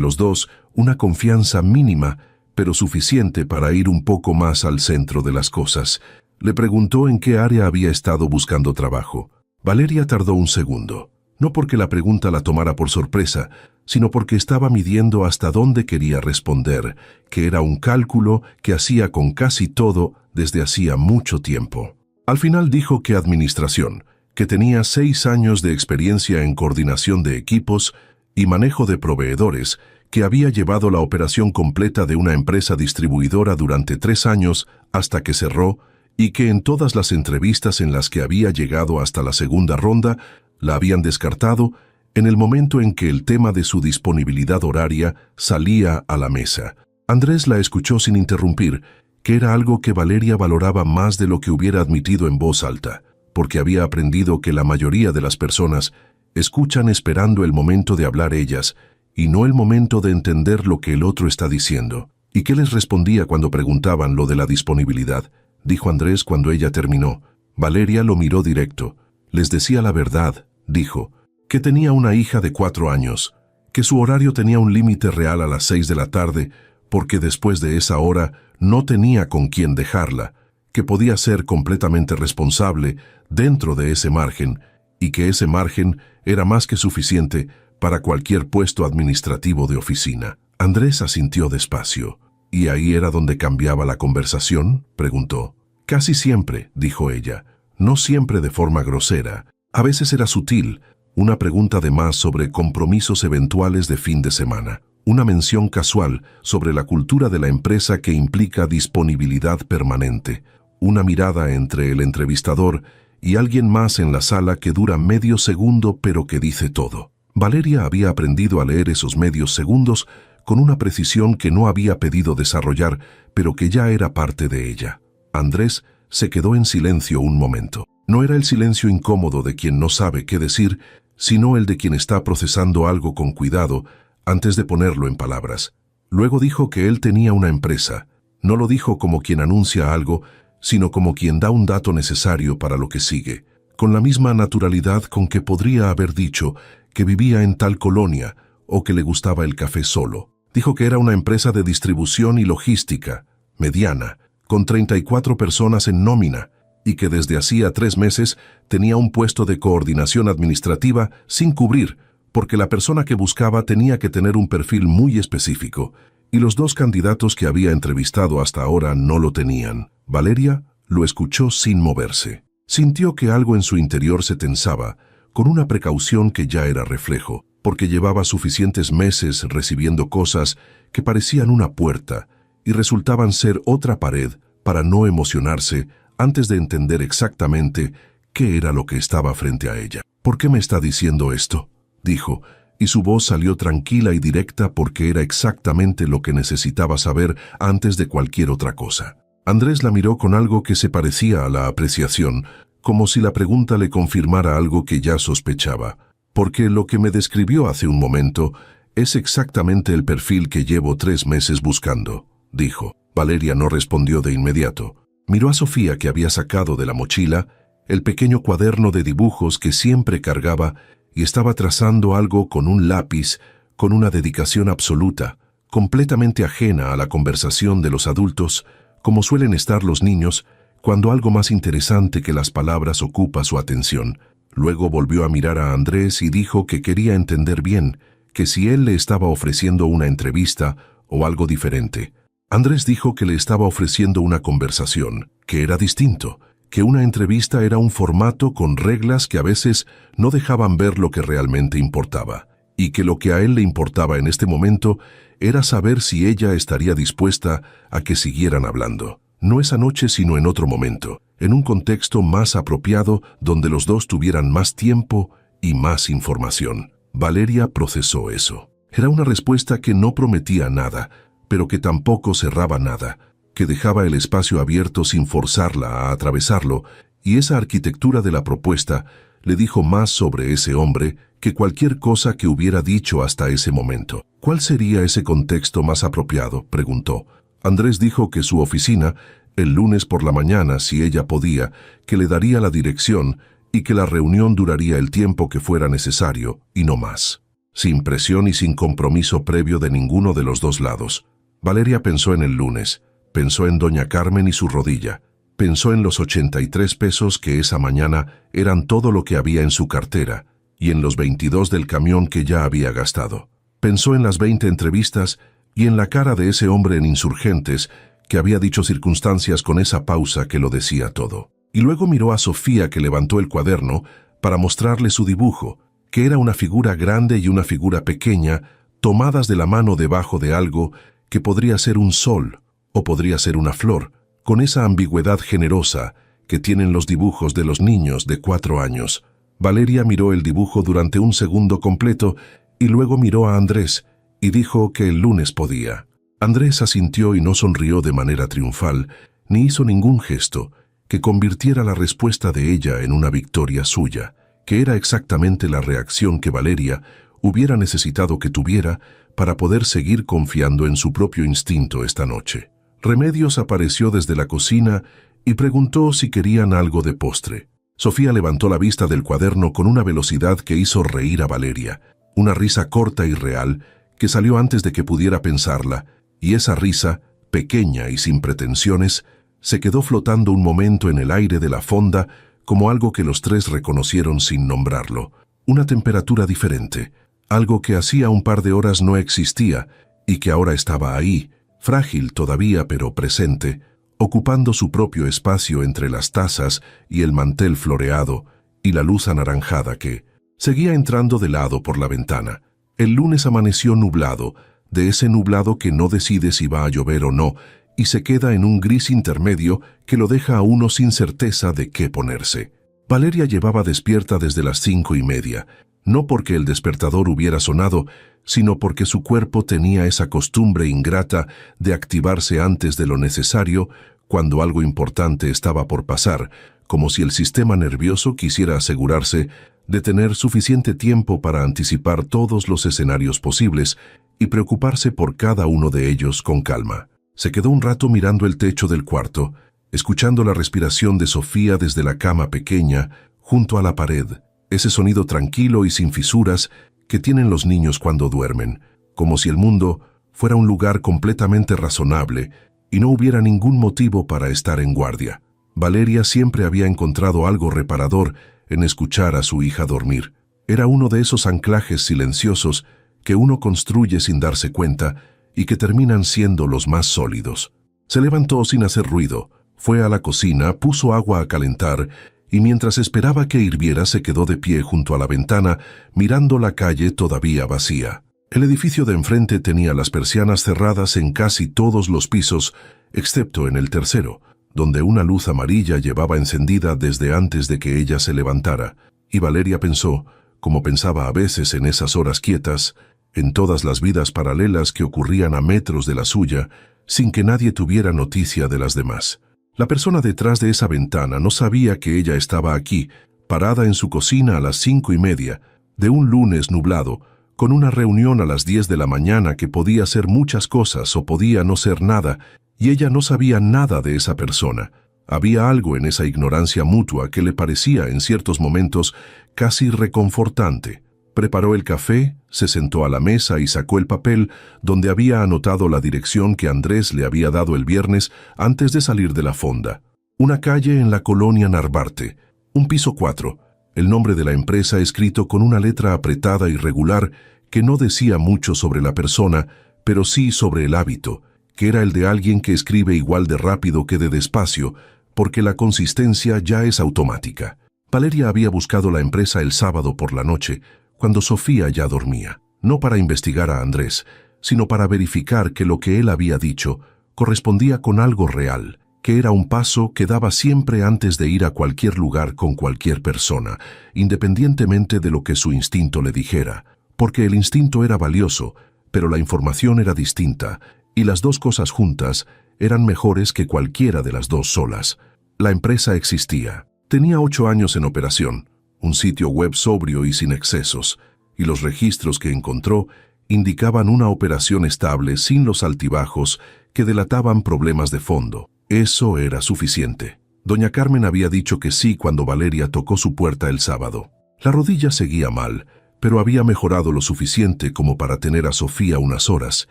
los dos una confianza mínima, pero suficiente para ir un poco más al centro de las cosas. Le preguntó en qué área había estado buscando trabajo. Valeria tardó un segundo, no porque la pregunta la tomara por sorpresa, sino porque estaba midiendo hasta dónde quería responder, que era un cálculo que hacía con casi todo desde hacía mucho tiempo. Al final dijo que administración, que tenía 6 años de experiencia en coordinación de equipos y manejo de proveedores, que había llevado la operación completa de una empresa distribuidora durante 3 años hasta que cerró, y que en todas las entrevistas en las que había llegado hasta la segunda ronda la habían descartado en el momento en que el tema de su disponibilidad horaria salía a la mesa. Andrés la escuchó sin interrumpir, que era algo que Valeria valoraba más de lo que hubiera admitido en voz alta, porque había aprendido que la mayoría de las personas escuchan esperando el momento de hablar ellas y no el momento de entender lo que el otro está diciendo. ¿Y qué les respondía cuando preguntaban lo de la disponibilidad?, dijo Andrés cuando ella terminó. Valeria lo miró directo. Les decía la verdad, dijo, que tenía una hija de 4 años, que su horario tenía un límite real a las 6 de la tarde, porque después de esa hora no tenía con quién dejarla, que podía ser completamente responsable dentro de ese margen, y que ese margen era más que suficiente para cualquier puesto administrativo de oficina. Andrés asintió despacio. ¿Y ahí era donde cambiaba la conversación?, preguntó. Casi siempre, dijo ella, no siempre de forma grosera. A veces era sutil, una pregunta de más sobre compromisos eventuales de fin de semana, una mención casual sobre la cultura de la empresa que implica disponibilidad permanente, una mirada entre el entrevistador y alguien más en la sala que dura medio segundo pero que dice todo. Valeria había aprendido a leer esos medios segundos con una precisión que no había pedido desarrollar, pero que ya era parte de ella. Andrés se quedó en silencio un momento. No era el silencio incómodo de quien no sabe qué decir, sino el de quien está procesando algo con cuidado antes de ponerlo en palabras. Luego dijo que él tenía una empresa. No lo dijo como quien anuncia algo, sino como quien da un dato necesario para lo que sigue, con la misma naturalidad con que podría haber dicho que vivía en tal colonia o que le gustaba el café solo. Dijo que era una empresa de distribución y logística, mediana, con 34 personas en nómina, y que desde hacía 3 meses tenía un puesto de coordinación administrativa sin cubrir, porque la persona que buscaba tenía que tener un perfil muy específico, y los 2 candidatos que había entrevistado hasta ahora no lo tenían. Valeria lo escuchó sin moverse. Sintió que algo en su interior se tensaba, con una precaución que ya era reflejo, porque llevaba suficientes meses recibiendo cosas que parecían una puerta y resultaban ser otra pared para no emocionarse antes de entender exactamente qué era lo que estaba frente a ella. ¿Por qué me está diciendo esto?, dijo, y su voz salió tranquila y directa porque era exactamente lo que necesitaba saber antes de cualquier otra cosa. Andrés la miró con algo que se parecía a la apreciación, como si la pregunta le confirmara algo que ya sospechaba. Porque lo que me describió hace un momento es exactamente el perfil que llevo 3 meses buscando, dijo. Valeria no respondió de inmediato. Miró a Sofía, que había sacado de la mochila el pequeño cuaderno de dibujos que siempre cargaba y estaba trazando algo con un lápiz, con una dedicación absoluta, completamente ajena a la conversación de los adultos, como suelen estar los niños, cuando algo más interesante que las palabras ocupa su atención. Luego volvió a mirar a Andrés y dijo que quería entender bien, que si él le estaba ofreciendo una entrevista o algo diferente. Andrés dijo que le estaba ofreciendo una conversación, que era distinto, que una entrevista era un formato con reglas que a veces no dejaban ver lo que realmente importaba, y que lo que a él le importaba en este momento era saber si ella estaría dispuesta a que siguieran hablando. No esa noche, sino en otro momento, en un contexto más apropiado donde los dos tuvieran más tiempo y más información. Valeria procesó eso. Era una respuesta que no prometía nada, pero que tampoco cerraba nada, que dejaba el espacio abierto sin forzarla a atravesarlo y esa arquitectura de la propuesta le dijo más sobre ese hombre que cualquier cosa que hubiera dicho hasta ese momento. ¿Cuál sería ese contexto más apropiado?, preguntó. Andrés dijo que su oficina, el lunes por la mañana, si ella podía, que le daría la dirección y que la reunión duraría el tiempo que fuera necesario y no más. Sin presión y sin compromiso previo de ninguno de los dos lados. Valeria pensó en el lunes, pensó en doña Carmen y su rodilla, pensó en los 83 pesos que esa mañana eran todo lo que había en su cartera y en los 22 del camión que ya había gastado. Pensó en las 20 entrevistas y en la cara de ese hombre en Insurgentes que había dicho circunstancias con esa pausa que lo decía todo. Y luego miró a Sofía, que levantó el cuaderno para mostrarle su dibujo, que era una figura grande y una figura pequeña tomadas de la mano debajo de algo que podría ser un sol o podría ser una flor, con esa ambigüedad generosa que tienen los dibujos de los niños de 4 años. Valeria miró el dibujo durante un segundo completo y luego miró a Andrés y dijo que el lunes podía. Andrés asintió y no sonrió de manera triunfal, ni hizo ningún gesto que convirtiera la respuesta de ella en una victoria suya, que era exactamente la reacción que Valeria hubiera necesitado que tuviera para poder seguir confiando en su propio instinto esta noche. Remedios apareció desde la cocina y preguntó si querían algo de postre. Sofía levantó la vista del cuaderno con una velocidad que hizo reír a Valeria, una risa corta y real que salió antes de que pudiera pensarla, y esa risa, pequeña y sin pretensiones, se quedó flotando un momento en el aire de la fonda como algo que los tres reconocieron sin nombrarlo, una temperatura diferente, algo que hacía un par de horas no existía y que ahora estaba ahí, frágil todavía pero presente, ocupando su propio espacio entre las tazas y el mantel floreado y la luz anaranjada que seguía entrando de lado por la ventana. El lunes amaneció nublado, de ese nublado que no decide si va a llover o no, y se queda en un gris intermedio que lo deja a uno sin certeza de qué ponerse. Valeria llevaba despierta desde las 5:30, no porque el despertador hubiera sonado, sino porque su cuerpo tenía esa costumbre ingrata de activarse antes de lo necesario cuando algo importante estaba por pasar, como si el sistema nervioso quisiera asegurarse de tener suficiente tiempo para anticipar todos los escenarios posibles y preocuparse por cada uno de ellos con calma. Se quedó un rato mirando el techo del cuarto, escuchando la respiración de Sofía desde la cama pequeña, junto a la pared, ese sonido tranquilo y sin fisuras que tienen los niños cuando duermen, como si el mundo fuera un lugar completamente razonable y no hubiera ningún motivo para estar en guardia. Valeria siempre había encontrado algo reparador en escuchar a su hija dormir. Era uno de esos anclajes silenciosos que uno construye sin darse cuenta y que terminan siendo los más sólidos. Se levantó sin hacer ruido, fue a la cocina, puso agua a calentar y mientras esperaba que hirviera se quedó de pie junto a la ventana mirando la calle todavía vacía. El edificio de enfrente tenía las persianas cerradas en casi todos los pisos, excepto en el tercero, donde una luz amarilla llevaba encendida desde antes de que ella se levantara, y Valeria pensó, como pensaba a veces en esas horas quietas, en todas las vidas paralelas que ocurrían a metros de la suya, sin que nadie tuviera noticia de las demás. La persona detrás de esa ventana no sabía que ella estaba aquí, parada en su cocina a las 5:30, de un lunes nublado, con una reunión a las 10 de la mañana que podía ser muchas cosas o podía no ser nada, y ella no sabía nada de esa persona. Había algo en esa ignorancia mutua que le parecía en ciertos momentos casi reconfortante. Preparó el café, se sentó a la mesa y sacó el papel donde había anotado la dirección que Andrés le había dado el viernes antes de salir de la fonda. Una calle en la colonia Narvarte, un piso 4, el nombre de la empresa escrito con una letra apretada y regular que no decía mucho sobre la persona, pero sí sobre el hábito, que era el de alguien que escribe igual de rápido que de despacio, porque la consistencia ya es automática. Valeria había buscado la empresa el sábado por la noche, cuando Sofía ya dormía, no para investigar a Andrés, sino para verificar que lo que él había dicho correspondía con algo real, que era un paso que daba siempre antes de ir a cualquier lugar con cualquier persona, independientemente de lo que su instinto le dijera, porque el instinto era valioso, pero la información era distinta, y las dos cosas juntas eran mejores que cualquiera de las dos solas. La empresa existía. Tenía 8 años en operación, un sitio web sobrio y sin excesos, y los registros que encontró indicaban una operación estable sin los altibajos que delataban problemas de fondo. Eso era suficiente. Doña Carmen había dicho que sí cuando Valeria tocó su puerta el sábado. La rodilla seguía mal, pero había mejorado lo suficiente como para tener a Sofía unas horas,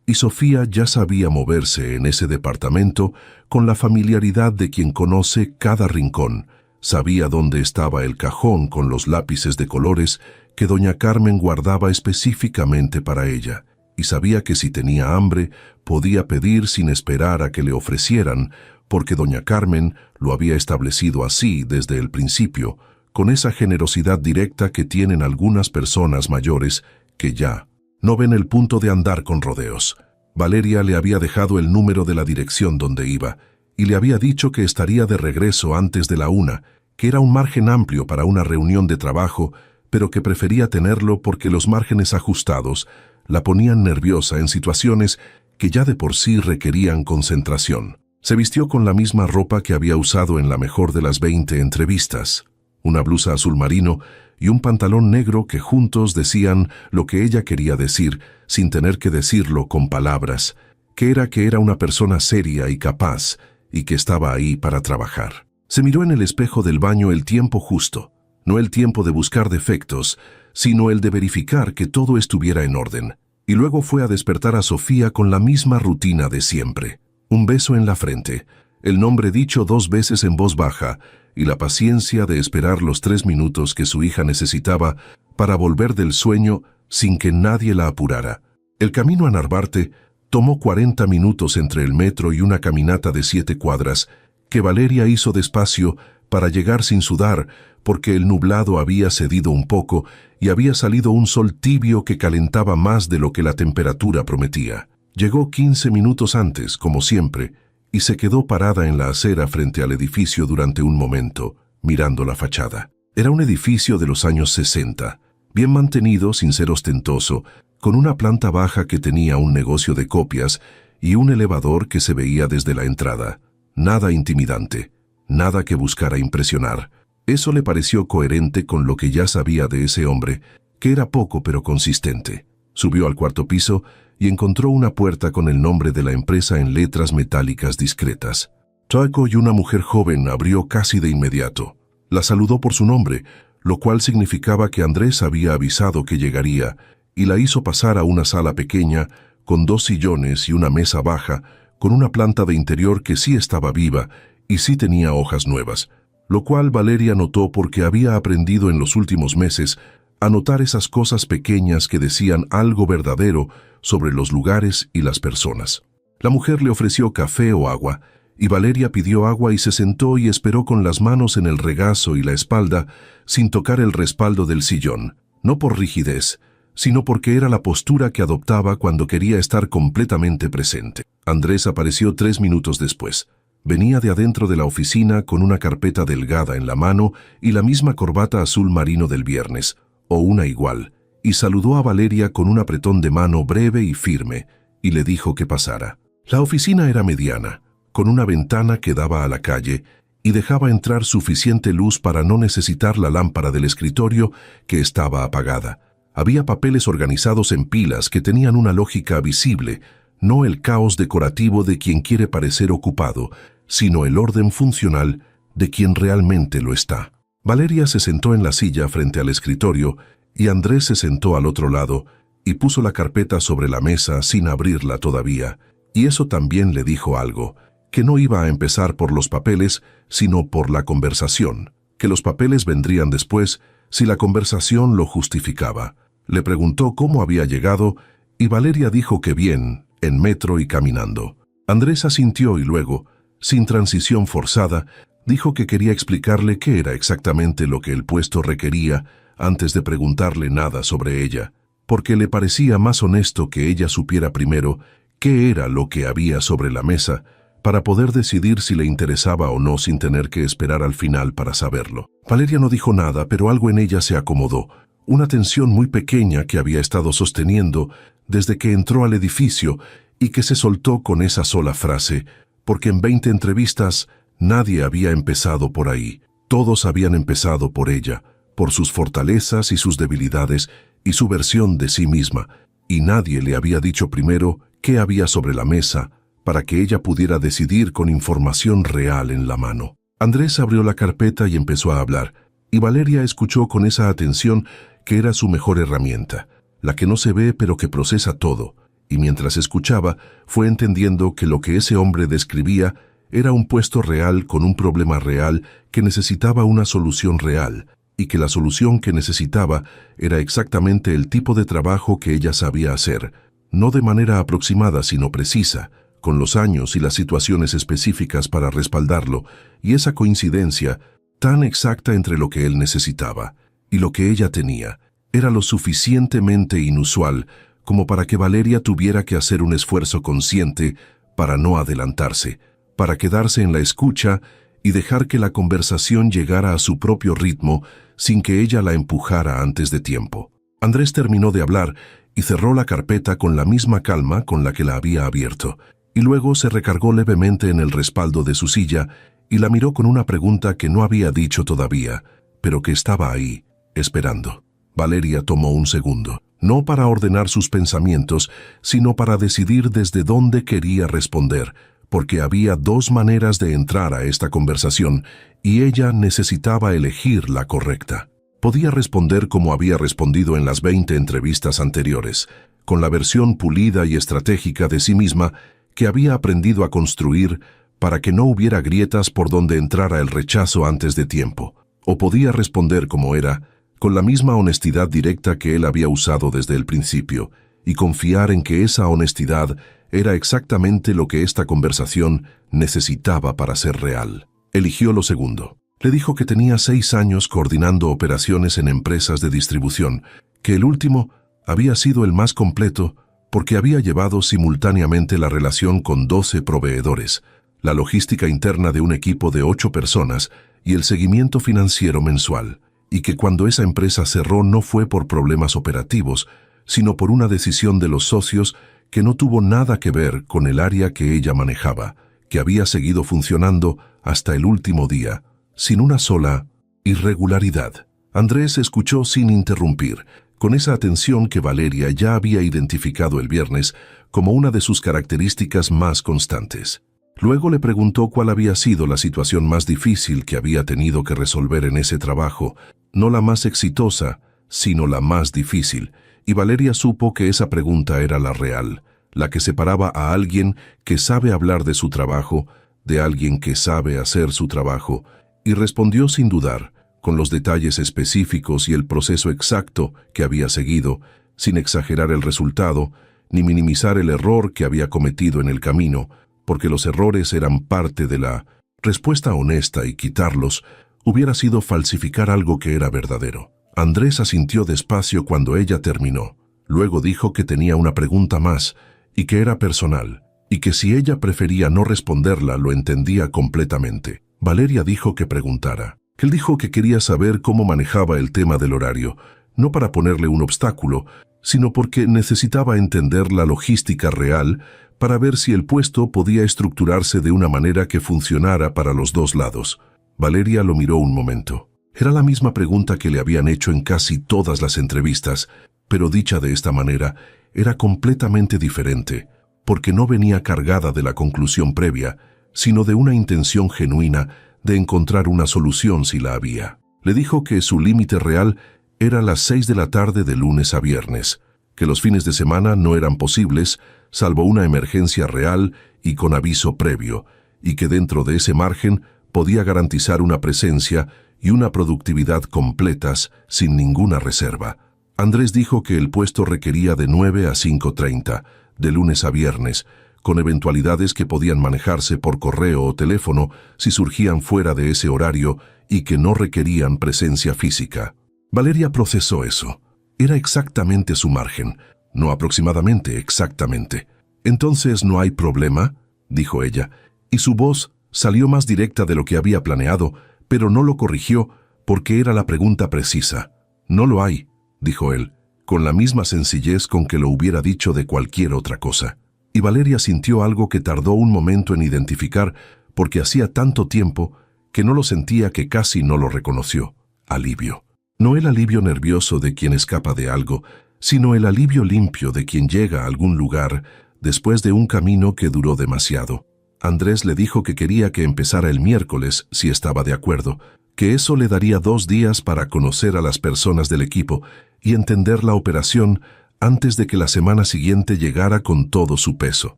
y Sofía ya sabía moverse en ese departamento con la familiaridad de quien conoce cada rincón. Sabía dónde estaba el cajón con los lápices de colores que doña Carmen guardaba específicamente para ella, y sabía que si tenía hambre podía pedir sin esperar a que le ofrecieran, porque doña Carmen lo había establecido así desde el principio, con esa generosidad directa que tienen algunas personas mayores que ya no ven el punto de andar con rodeos. Valeria le había dejado el número de la dirección donde iba, y le había dicho que estaría de regreso antes de la 1, que era un margen amplio para una reunión de trabajo, pero que prefería tenerlo porque los márgenes ajustados la ponían nerviosa en situaciones que ya de por sí requerían concentración. Se vistió con la misma ropa que había usado en la mejor de las 20 entrevistas, una blusa azul marino y un pantalón negro que juntos decían lo que ella quería decir, sin tener que decirlo con palabras, que era una persona seria y capaz, y que estaba ahí para trabajar. Se miró en el espejo del baño el tiempo justo, no el tiempo de buscar defectos, sino el de verificar que todo estuviera en orden, y luego fue a despertar a Sofía con la misma rutina de siempre. Un beso en la frente, el nombre dicho 2 veces en voz baja, y la paciencia de esperar los 3 minutos que su hija necesitaba para volver del sueño sin que nadie la apurara. El camino a Narvarte tomó 40 minutos entre el metro y una caminata de 7 cuadras que Valeria hizo despacio para llegar sin sudar porque el nublado había cedido un poco y había salido un sol tibio que calentaba más de lo que la temperatura prometía. Llegó 15 minutos antes, como siempre, y se quedó parada en la acera frente al edificio durante un momento, mirando la fachada. Era un edificio de los años 60, bien mantenido sin ser ostentoso, con una planta baja que tenía un negocio de copias y un elevador que se veía desde la entrada. Nada intimidante, nada que buscara impresionar. Eso le pareció coherente con lo que ya sabía de ese hombre, que era poco pero consistente. Subió al 4º piso y encontró una puerta con el nombre de la empresa en letras metálicas discretas. Traco y una mujer joven abrió casi de inmediato. La saludó por su nombre, lo cual significaba que Andrés había avisado que llegaría, y la hizo pasar a una sala pequeña, con 2 sillones y una mesa baja, con una planta de interior que sí estaba viva y sí tenía hojas nuevas, lo cual Valeria notó porque había aprendido en los últimos meses a notar esas cosas pequeñas que decían algo verdadero sobre los lugares y las personas. La mujer le ofreció café o agua, y Valeria pidió agua y se sentó y esperó con las manos en el regazo y la espalda, sin tocar el respaldo del sillón, no por rigidez, sino porque era la postura que adoptaba cuando quería estar completamente presente. Andrés apareció 3 minutos después. Venía de adentro de la oficina con una carpeta delgada en la mano y la misma corbata azul marino del viernes, o una igual, y saludó a Valeria con un apretón de mano breve y firme, y le dijo que pasara. La oficina era mediana, con una ventana que daba a la calle, y dejaba entrar suficiente luz para no necesitar la lámpara del escritorio que estaba apagada. Había papeles organizados en pilas que tenían una lógica visible, no el caos decorativo de quien quiere parecer ocupado, sino el orden funcional de quien realmente lo está. Valeria se sentó en la silla frente al escritorio y Andrés se sentó al otro lado y puso la carpeta sobre la mesa sin abrirla todavía, y eso también le dijo algo, que no iba a empezar por los papeles, sino por la conversación, que los papeles vendrían después si la conversación lo justificaba. Le preguntó cómo había llegado y Valeria dijo que bien, en metro y caminando. Andrés asintió y luego, sin transición forzada, dijo que quería explicarle qué era exactamente lo que el puesto requería antes de preguntarle nada sobre ella, porque le parecía más honesto que ella supiera primero qué era lo que había sobre la mesa para poder decidir si le interesaba o no sin tener que esperar al final para saberlo. Valeria no dijo nada, pero algo en ella se acomodó, una tensión muy pequeña que había estado sosteniendo desde que entró al edificio y que se soltó con esa sola frase, porque en 20 entrevistas nadie había empezado por ahí. Todos habían empezado por ella, por sus fortalezas y sus debilidades y su versión de sí misma, y nadie le había dicho primero qué había sobre la mesa para que ella pudiera decidir con información real en la mano. Andrés abrió la carpeta y empezó a hablar, y Valeria escuchó con esa atención que era su mejor herramienta, la que no se ve pero que procesa todo, y mientras escuchaba fue entendiendo que lo que ese hombre describía era un puesto real con un problema real que necesitaba una solución real, y que la solución que necesitaba era exactamente el tipo de trabajo que ella sabía hacer, no de manera aproximada sino precisa, con los años y las situaciones específicas para respaldarlo, y esa coincidencia tan exacta entre lo que él necesitaba y lo que ella tenía, era lo suficientemente inusual como para que Valeria tuviera que hacer un esfuerzo consciente para no adelantarse, para quedarse en la escucha y dejar que la conversación llegara a su propio ritmo sin que ella la empujara antes de tiempo. Andrés terminó de hablar y cerró la carpeta con la misma calma con la que la había abierto, y luego se recargó levemente en el respaldo de su silla y la miró con una pregunta que no había dicho todavía, pero que estaba ahí, esperando. Valeria tomó un segundo, no para ordenar sus pensamientos, sino para decidir desde dónde quería responder, porque había dos maneras de entrar a esta conversación y ella necesitaba elegir la correcta. Podía responder como había respondido en las 20 entrevistas anteriores, con la versión pulida y estratégica de sí misma que había aprendido a construir para que no hubiera grietas por donde entrara el rechazo antes de tiempo. O podía responder como era, con la misma honestidad directa que él había usado desde el principio, y confiar en que esa honestidad era exactamente lo que esta conversación necesitaba para ser real. Eligió lo segundo. Le dijo que tenía 6 años coordinando operaciones en empresas de distribución, que el último había sido el más completo porque había llevado simultáneamente la relación con 12 proveedores, la logística interna de un equipo de 8 personas y el seguimiento financiero mensual, y que cuando esa empresa cerró no fue por problemas operativos, sino por una decisión de los socios que no tuvo nada que ver con el área que ella manejaba, que había seguido funcionando hasta el último día, sin una sola irregularidad. Andrés escuchó sin interrumpir, con esa atención que Valeria ya había identificado el viernes como una de sus características más constantes. Luego le preguntó cuál había sido la situación más difícil que había tenido que resolver en ese trabajo, no la más exitosa, sino la más difícil, y Valeria supo que esa pregunta era la real, la que separaba a alguien que sabe hablar de su trabajo de alguien que sabe hacer su trabajo, y respondió sin dudar, con los detalles específicos y el proceso exacto que había seguido, sin exagerar el resultado, ni minimizar el error que había cometido en el camino, porque los errores eran parte de la respuesta honesta y quitarlos hubiera sido falsificar algo que era verdadero. Andrés asintió despacio cuando ella terminó. Luego dijo que tenía una pregunta más y que era personal, y que si ella prefería no responderla lo entendía completamente. Valeria dijo que preguntara. Él dijo que quería saber cómo manejaba el tema del horario, no para ponerle un obstáculo, sino porque necesitaba entender la logística real para ver si el puesto podía estructurarse de una manera que funcionara para los dos lados. Valeria lo miró un momento. Era la misma pregunta que le habían hecho en casi todas las entrevistas, pero dicha de esta manera era completamente diferente, porque no venía cargada de la conclusión previa, sino de una intención genuina de encontrar una solución si la había. Le dijo que su límite real era las 6 de la tarde de lunes a viernes, que los fines de semana no eran posibles, salvo una emergencia real y con aviso previo, y que dentro de ese margen podía garantizar una presencia y una productividad completas sin ninguna reserva. Andrés dijo que el puesto requería de 9 a 5:30, de lunes a viernes, con eventualidades que podían manejarse por correo o teléfono si surgían fuera de ese horario y que no requerían presencia física. Valeria procesó eso. Era exactamente su margen, no aproximadamente, exactamente. «Entonces no hay problema», dijo ella, y su voz salió más directa de lo que había planeado, pero no lo corrigió porque era la pregunta precisa. «No lo hay», dijo él, con la misma sencillez con que lo hubiera dicho de cualquier otra cosa. Y Valeria sintió algo que tardó un momento en identificar porque hacía tanto tiempo que no lo sentía, que casi no lo reconoció. Alivio. No el alivio nervioso de quien escapa de algo, sino el alivio limpio de quien llega a algún lugar después de un camino que duró demasiado. Andrés le dijo que quería que empezara el miércoles, si estaba de acuerdo, que eso le daría 2 días para conocer a las personas del equipo y entender la operación antes de que la semana siguiente llegara con todo su peso.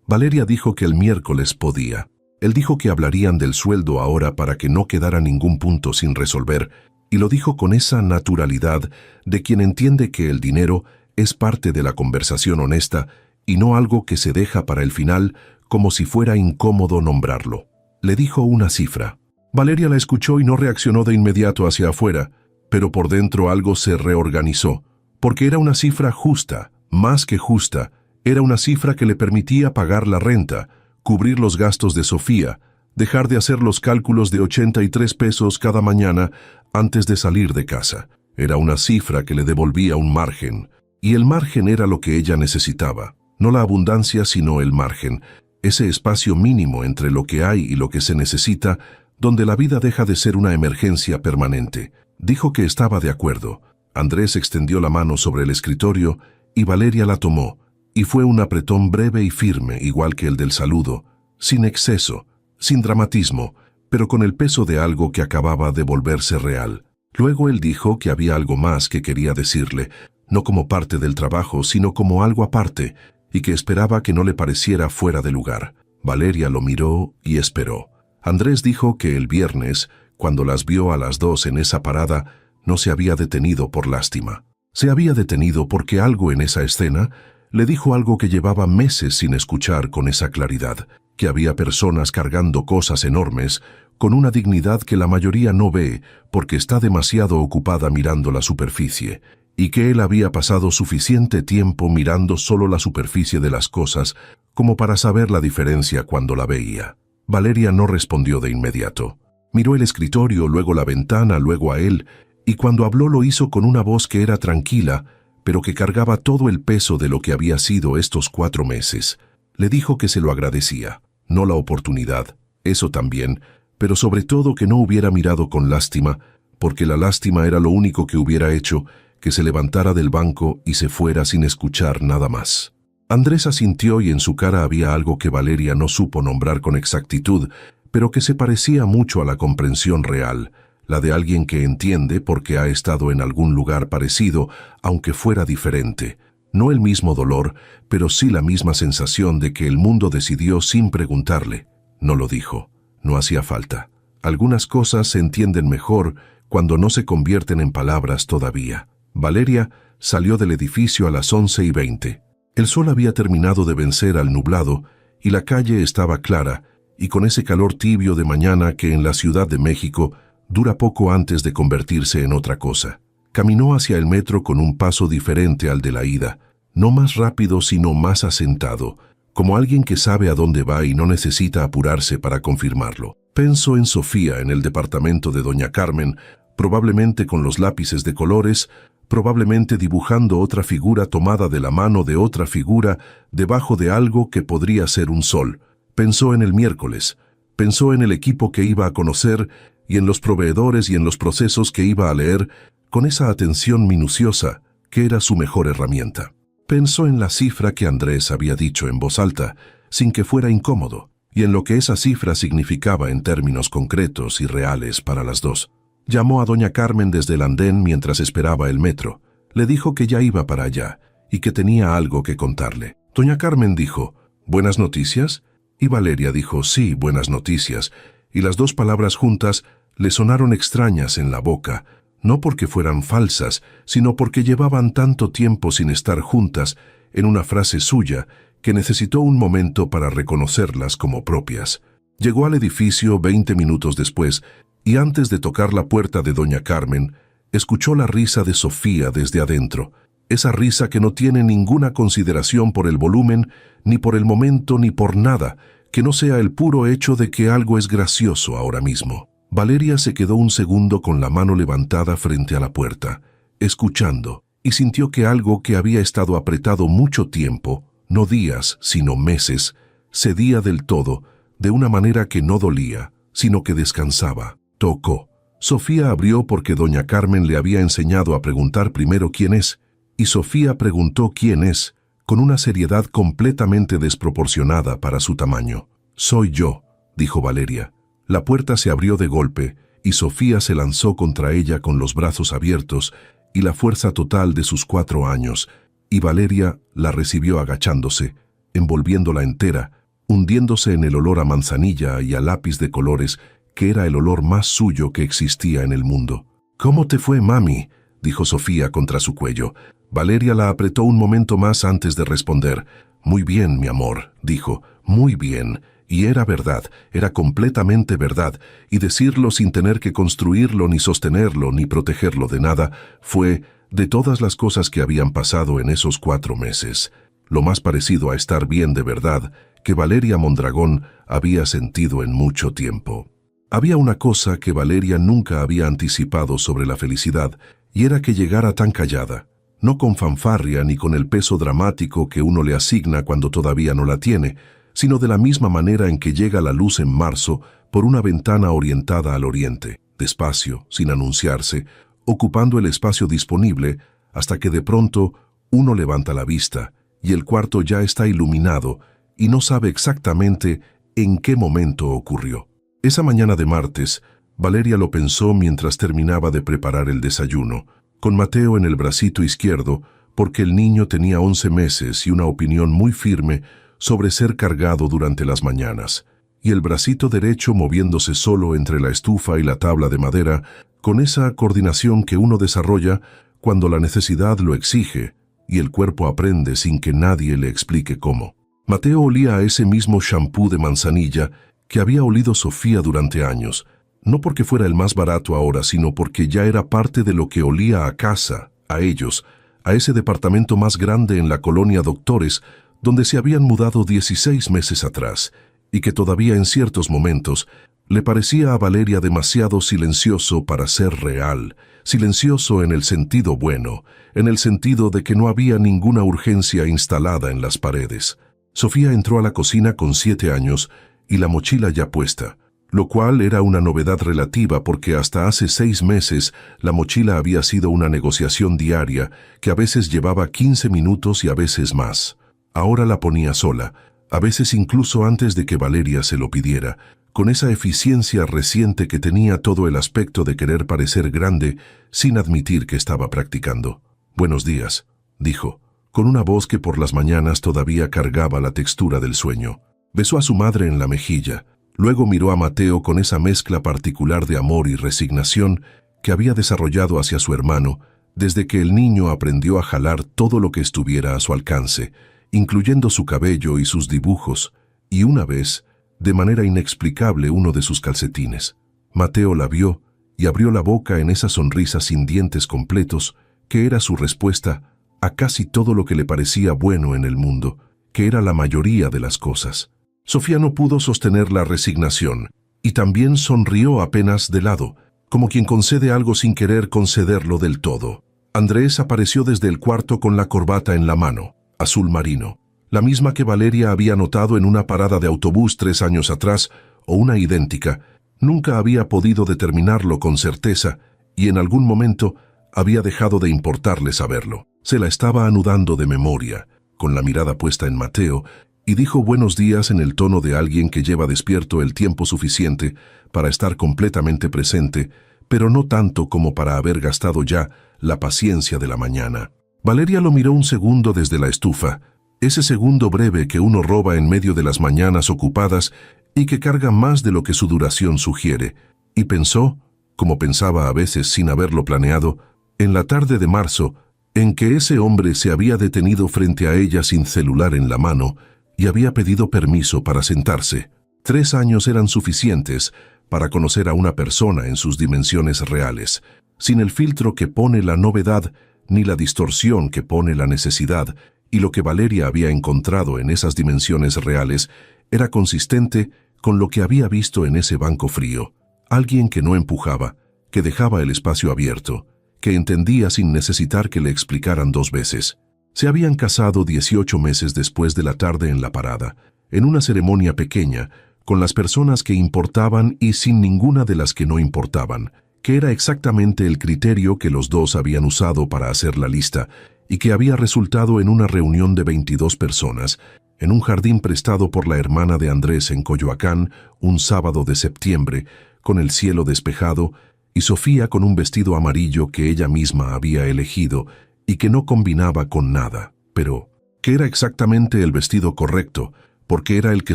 Valeria dijo que el miércoles podía. Él dijo que hablarían del sueldo ahora para que no quedara ningún punto sin resolver, y lo dijo con esa naturalidad de quien entiende que el dinero es parte de la conversación honesta y no algo que se deja para el final, como si fuera incómodo nombrarlo. Le dijo una cifra. Valeria la escuchó y no reaccionó de inmediato hacia afuera, pero por dentro algo se reorganizó, porque era una cifra justa, más que justa. Era una cifra que le permitía pagar la renta, cubrir los gastos de Sofía, dejar de hacer los cálculos de 83 pesos cada mañana antes de salir de casa. Era una cifra que le devolvía un margen, y el margen era lo que ella necesitaba. No la abundancia, sino el margen, ese espacio mínimo entre lo que hay y lo que se necesita, donde la vida deja de ser una emergencia permanente. Dijo que estaba de acuerdo. Andrés extendió la mano sobre el escritorio y Valeria la tomó, y fue un apretón breve y firme, igual que el del saludo, sin exceso, sin dramatismo, pero con el peso de algo que acababa de volverse real. Luego él dijo que había algo más que quería decirle, no como parte del trabajo, sino como algo aparte, y que esperaba que no le pareciera fuera de lugar. Valeria lo miró y esperó. Andrés dijo que el viernes, cuando las vio a las 2 en esa parada, no se había detenido por lástima. Se había detenido porque algo en esa escena le dijo algo que llevaba meses sin escuchar con esa claridad, que había personas cargando cosas enormes con una dignidad que la mayoría no ve porque está demasiado ocupada mirando la superficie, y que él había pasado suficiente tiempo mirando solo la superficie de las cosas como para saber la diferencia cuando la veía. Valeria no respondió de inmediato. Miró el escritorio, luego la ventana, luego a él, y cuando habló lo hizo con una voz que era tranquila, pero que cargaba todo el peso de lo que había sido estos 4 meses. Le dijo que se lo agradecía, no la oportunidad, eso también, pero sobre todo que no hubiera mirado con lástima, porque la lástima era lo único que hubiera hecho que se levantara del banco y se fuera sin escuchar nada más. Andrés asintió y en su cara había algo que Valeria no supo nombrar con exactitud, pero que se parecía mucho a la comprensión real, la de alguien que entiende porque ha estado en algún lugar parecido, aunque fuera diferente. No el mismo dolor, pero sí la misma sensación de que el mundo decidió sin preguntarle. No lo dijo, no hacía falta. Algunas cosas se entienden mejor cuando no se convierten en palabras todavía. Valeria salió del edificio a las 11:20. El sol había terminado de vencer al nublado y la calle estaba clara, y con ese calor tibio de mañana que en la Ciudad de México dura poco antes de convertirse en otra cosa. Caminó hacia el metro con un paso diferente al de la ida, no más rápido sino más asentado, como alguien que sabe a dónde va y no necesita apurarse para confirmarlo. Pensó en Sofía en el departamento de doña Carmen, probablemente con los lápices de colores, probablemente dibujando otra figura tomada de la mano de otra figura debajo de algo que podría ser un sol. Pensó en el miércoles, pensó en el equipo que iba a conocer y en los proveedores y en los procesos que iba a leer con esa atención minuciosa que era su mejor herramienta. Pensó en la cifra que Andrés había dicho en voz alta, sin que fuera incómodo, y en lo que esa cifra significaba en términos concretos y reales para las dos. Llamó a doña Carmen desde el andén mientras esperaba el metro. Le dijo que ya iba para allá y que tenía algo que contarle. Doña Carmen dijo, ¿buenas noticias? Y Valeria dijo, sí, buenas noticias, y las dos palabras juntas le sonaron extrañas en la boca, no porque fueran falsas, sino porque llevaban tanto tiempo sin estar juntas en una frase suya que necesitó un momento para reconocerlas como propias. Llegó al edificio 20 minutos después y antes de tocar la puerta de doña Carmen, escuchó la risa de Sofía desde adentro, esa risa que no tiene ninguna consideración por el volumen, ni por el momento, ni por nada, que no sea el puro hecho de que algo es gracioso ahora mismo. Valeria se quedó un segundo con la mano levantada frente a la puerta, escuchando, y sintió que algo que había estado apretado mucho tiempo, no días, sino meses, cedía del todo, de una manera que no dolía, sino que descansaba. Tocó. Sofía abrió porque doña Carmen le había enseñado a preguntar primero quién es, y Sofía preguntó quién es, con una seriedad completamente desproporcionada para su tamaño. «Soy yo», dijo Valeria. La puerta se abrió de golpe, y Sofía se lanzó contra ella con los brazos abiertos y la fuerza total de sus 4 años, y Valeria la recibió agachándose, envolviéndola entera, hundiéndose en el olor a manzanilla y a lápiz de colores, que era el olor más suyo que existía en el mundo. «¿Cómo te fue, mami?», dijo Sofía contra su cuello. Valeria la apretó un momento más antes de responder. «Muy bien, mi amor», dijo, «muy bien». Y era verdad, era completamente verdad, y decirlo sin tener que construirlo, ni sostenerlo, ni protegerlo de nada, fue, de todas las cosas que habían pasado en esos 4 meses, lo más parecido a estar bien de verdad que Valeria Mondragón había sentido en mucho tiempo. Había una cosa que Valeria nunca había anticipado sobre la felicidad, y era que llegara tan callada, no con fanfarria ni con el peso dramático que uno le asigna cuando todavía no la tiene, sino de la misma manera en que llega la luz en marzo por una ventana orientada al oriente, despacio, sin anunciarse, ocupando el espacio disponible, hasta que de pronto uno levanta la vista y el cuarto ya está iluminado y no sabe exactamente en qué momento ocurrió. Esa mañana de martes, Valeria lo pensó mientras terminaba de preparar el desayuno, con Mateo en el bracito izquierdo, porque el niño tenía 11 meses y una opinión muy firme sobre ser cargado durante las mañanas, y el bracito derecho moviéndose solo entre la estufa y la tabla de madera, con esa coordinación que uno desarrolla cuando la necesidad lo exige y el cuerpo aprende sin que nadie le explique cómo. Mateo olía a ese mismo shampoo de manzanilla que había olido Sofía durante años, no porque fuera el más barato ahora, sino porque ya era parte de lo que olía a casa, a ellos, a ese departamento más grande en la colonia Doctores, donde se habían mudado 16 meses atrás, y que todavía en ciertos momentos le parecía a Valeria demasiado silencioso para ser real, silencioso en el sentido bueno, en el sentido de que no había ninguna urgencia instalada en las paredes. Sofía entró a la cocina con 7 años y la mochila ya puesta, lo cual era una novedad relativa porque hasta hace 6 meses la mochila había sido una negociación diaria que a veces llevaba 15 minutos y a veces más. Ahora la ponía sola, a veces incluso antes de que Valeria se lo pidiera, con esa eficiencia reciente que tenía todo el aspecto de querer parecer grande sin admitir que estaba practicando. «Buenos días», dijo, con una voz que por las mañanas todavía cargaba la textura del sueño. Besó a su madre en la mejilla, luego miró a Mateo con esa mezcla particular de amor y resignación que había desarrollado hacia su hermano desde que el niño aprendió a jalar todo lo que estuviera a su alcance, incluyendo su cabello y sus dibujos, y una vez, de manera inexplicable, uno de sus calcetines. Mateo la vio y abrió la boca en esa sonrisa sin dientes completos, que era su respuesta a casi todo lo que le parecía bueno en el mundo, que era la mayoría de las cosas. Sofía no pudo sostener la resignación, y también sonrió apenas de lado, como quien concede algo sin querer concederlo del todo. Andrés apareció desde el cuarto con la corbata en la mano, azul marino, la misma que Valeria había notado en una parada de autobús 3 años atrás, o una idéntica. Nunca había podido determinarlo con certeza, y en algún momento había dejado de importarle saberlo. Se la estaba anudando de memoria, con la mirada puesta en Mateo, y dijo buenos días en el tono de alguien que lleva despierto el tiempo suficiente para estar completamente presente, pero no tanto como para haber gastado ya la paciencia de la mañana. Valeria lo miró un segundo desde la estufa, ese segundo breve que uno roba en medio de las mañanas ocupadas y que carga más de lo que su duración sugiere, y pensó, como pensaba a veces sin haberlo planeado, en la tarde de marzo, en que ese hombre se había detenido frente a ella sin celular en la mano y había pedido permiso para sentarse. 3 años eran suficientes para conocer a una persona en sus dimensiones reales, sin el filtro que pone la novedad ni la distorsión que pone la necesidad, y lo que Valeria había encontrado en esas dimensiones reales era consistente con lo que había visto en ese banco frío. Alguien que no empujaba, que dejaba el espacio abierto, que entendía sin necesitar que le explicaran 2 veces. Se habían casado 18 meses después de la tarde en la parada, en una ceremonia pequeña, con las personas que importaban y sin ninguna de las que no importaban, que era exactamente el criterio que los dos habían usado para hacer la lista y que había resultado en una reunión de 22 personas, en un jardín prestado por la hermana de Andrés en Coyoacán, un sábado de septiembre, con el cielo despejado, y Sofía con un vestido amarillo que ella misma había elegido y que no combinaba con nada, pero que era exactamente el vestido correcto, porque era el que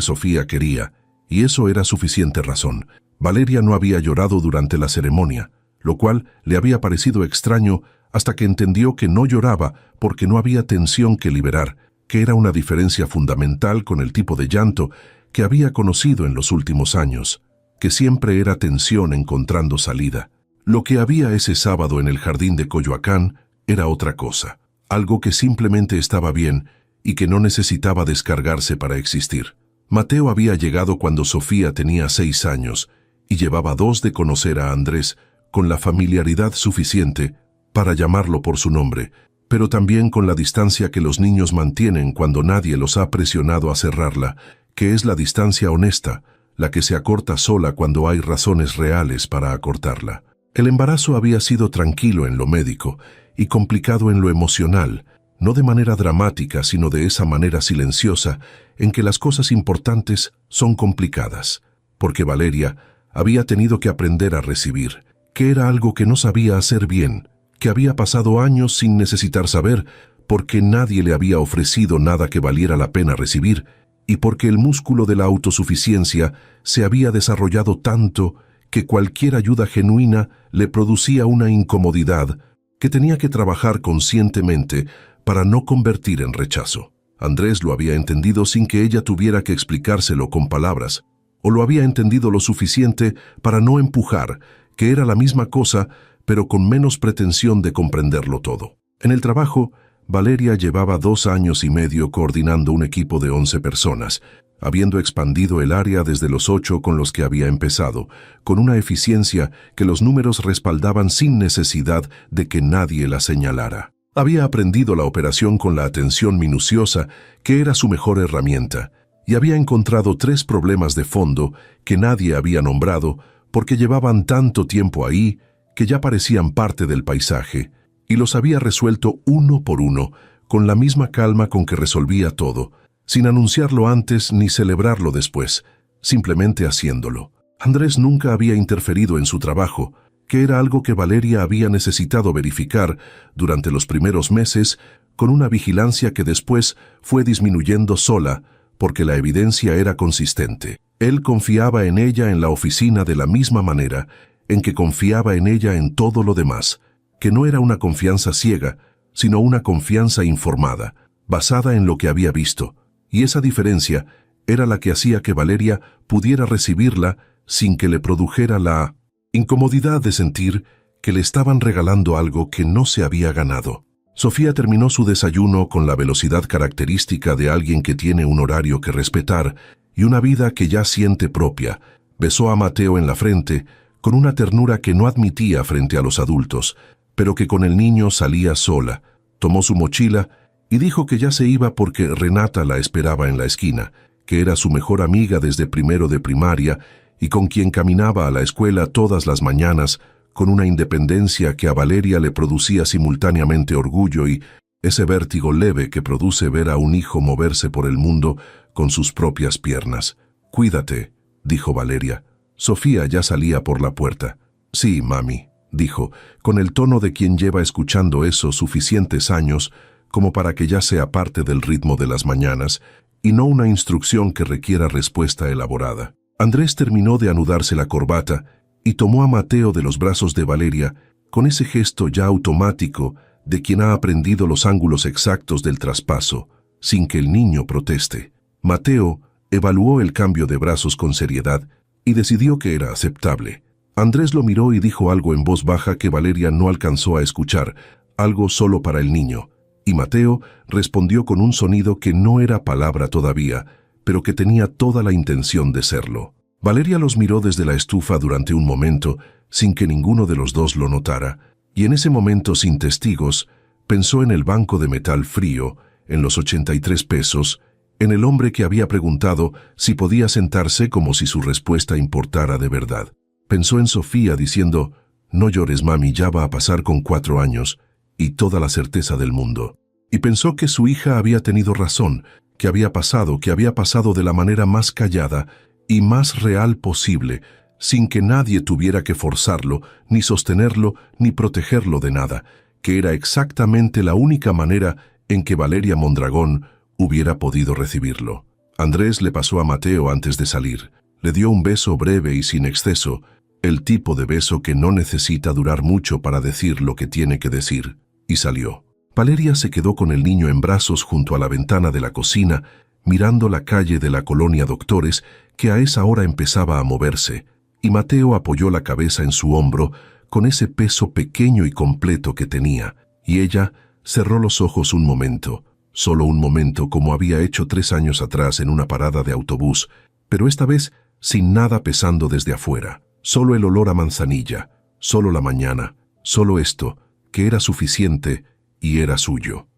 Sofía quería, y eso era suficiente razón. Valeria no había llorado durante la ceremonia, lo cual le había parecido extraño hasta que entendió que no lloraba porque no había tensión que liberar, que era una diferencia fundamental con el tipo de llanto que había conocido en los últimos años, que siempre era tensión encontrando salida. Lo que había ese sábado en el jardín de Coyoacán era otra cosa, algo que simplemente estaba bien y que no necesitaba descargarse para existir. Mateo había llegado cuando Sofía tenía 6 años y llevaba 2 de conocer a Andrés con la familiaridad suficiente para llamarlo por su nombre, pero también con la distancia que los niños mantienen cuando nadie los ha presionado a cerrarla, que es la distancia honesta, la que se acorta sola cuando hay razones reales para acortarla. El embarazo había sido tranquilo en lo médico y complicado en lo emocional, no de manera dramática, sino de esa manera silenciosa en que las cosas importantes son complicadas, porque Valeria había tenido que aprender a recibir, que era algo que no sabía hacer bien, que había pasado años sin necesitar saber, porque nadie le había ofrecido nada que valiera la pena recibir, y porque el músculo de la autosuficiencia se había desarrollado tanto que cualquier ayuda genuina le producía una incomodidad que tenía que trabajar conscientemente para no convertir en rechazo. Andrés lo había entendido sin que ella tuviera que explicárselo con palabras, o lo había entendido lo suficiente para no empujar, que era la misma cosa, pero con menos pretensión de comprenderlo todo. En el trabajo, Valeria llevaba 2 años y medio coordinando un equipo de 11 personas, habiendo expandido el área desde los 8 con los que había empezado, con una eficiencia que los números respaldaban sin necesidad de que nadie la señalara. Había aprendido la operación con la atención minuciosa, que era su mejor herramienta, y había encontrado 3 problemas de fondo que nadie había nombrado porque llevaban tanto tiempo ahí que ya parecían parte del paisaje, y los había resuelto uno por uno, con la misma calma con que resolvía todo, sin anunciarlo antes ni celebrarlo después, simplemente haciéndolo. Andrés nunca había interferido en su trabajo, que era algo que Valeria había necesitado verificar durante los primeros meses, con una vigilancia que después fue disminuyendo sola, porque la evidencia era consistente. Él confiaba en ella en la oficina de la misma manera en que confiaba en ella en todo lo demás, que no era una confianza ciega, sino una confianza informada, basada en lo que había visto, y esa diferencia era la que hacía que Valeria pudiera recibirla sin que le produjera la incomodidad de sentir que le estaban regalando algo que no se había ganado. Sofía terminó su desayuno con la velocidad característica de alguien que tiene un horario que respetar y una vida que ya siente propia. Besó a Mateo en la frente, con una ternura que no admitía frente a los adultos, pero que con el niño salía sola. Tomó su mochila y dijo que ya se iba porque Renata la esperaba en la esquina, que era su mejor amiga desde primero de primaria y con quien caminaba a la escuela todas las mañanas, con una independencia que a Valeria le producía simultáneamente orgullo y ese vértigo leve que produce ver a un hijo moverse por el mundo con sus propias piernas. «Cuídate», dijo Valeria. Sofía ya salía por la puerta. «Sí, mami», dijo, con el tono de quien lleva escuchando eso suficientes años como para que ya sea parte del ritmo de las mañanas y no una instrucción que requiera respuesta elaborada. Andrés terminó de anudarse la corbata y tomó a Mateo de los brazos de Valeria con ese gesto ya automático de quien ha aprendido los ángulos exactos del traspaso, sin que el niño proteste. Mateo evaluó el cambio de brazos con seriedad y decidió que era aceptable. Andrés lo miró y dijo algo en voz baja que Valeria no alcanzó a escuchar, algo solo para el niño, y Mateo respondió con un sonido que no era palabra todavía, pero que tenía toda la intención de serlo. Valeria los miró desde la estufa durante un momento, sin que ninguno de los dos lo notara, y en ese momento sin testigos, pensó en el banco de metal frío, en los 83 pesos, en el hombre que había preguntado si podía sentarse como si su respuesta importara de verdad. Pensó en Sofía diciendo, «No llores, mami, ya va a pasar con 4 años», y toda la certeza del mundo. Y pensó que su hija había tenido razón, que había pasado de la manera más callada y más real posible, sin que nadie tuviera que forzarlo, ni sostenerlo, ni protegerlo de nada, que era exactamente la única manera en que Valeria Mondragón hubiera podido recibirlo. Andrés le pasó a Mateo antes de salir. Le dio un beso breve y sin exceso, el tipo de beso que no necesita durar mucho para decir lo que tiene que decir, y salió. Valeria se quedó con el niño en brazos junto a la ventana de la cocina, mirando la calle de la colonia Doctores, que a esa hora empezaba a moverse, y Mateo apoyó la cabeza en su hombro con ese peso pequeño y completo que tenía, y ella cerró los ojos un momento, solo un momento como había hecho 3 años atrás en una parada de autobús, pero esta vez sin nada pesando desde afuera, solo el olor a manzanilla, solo la mañana, solo esto, que era suficiente y era suyo.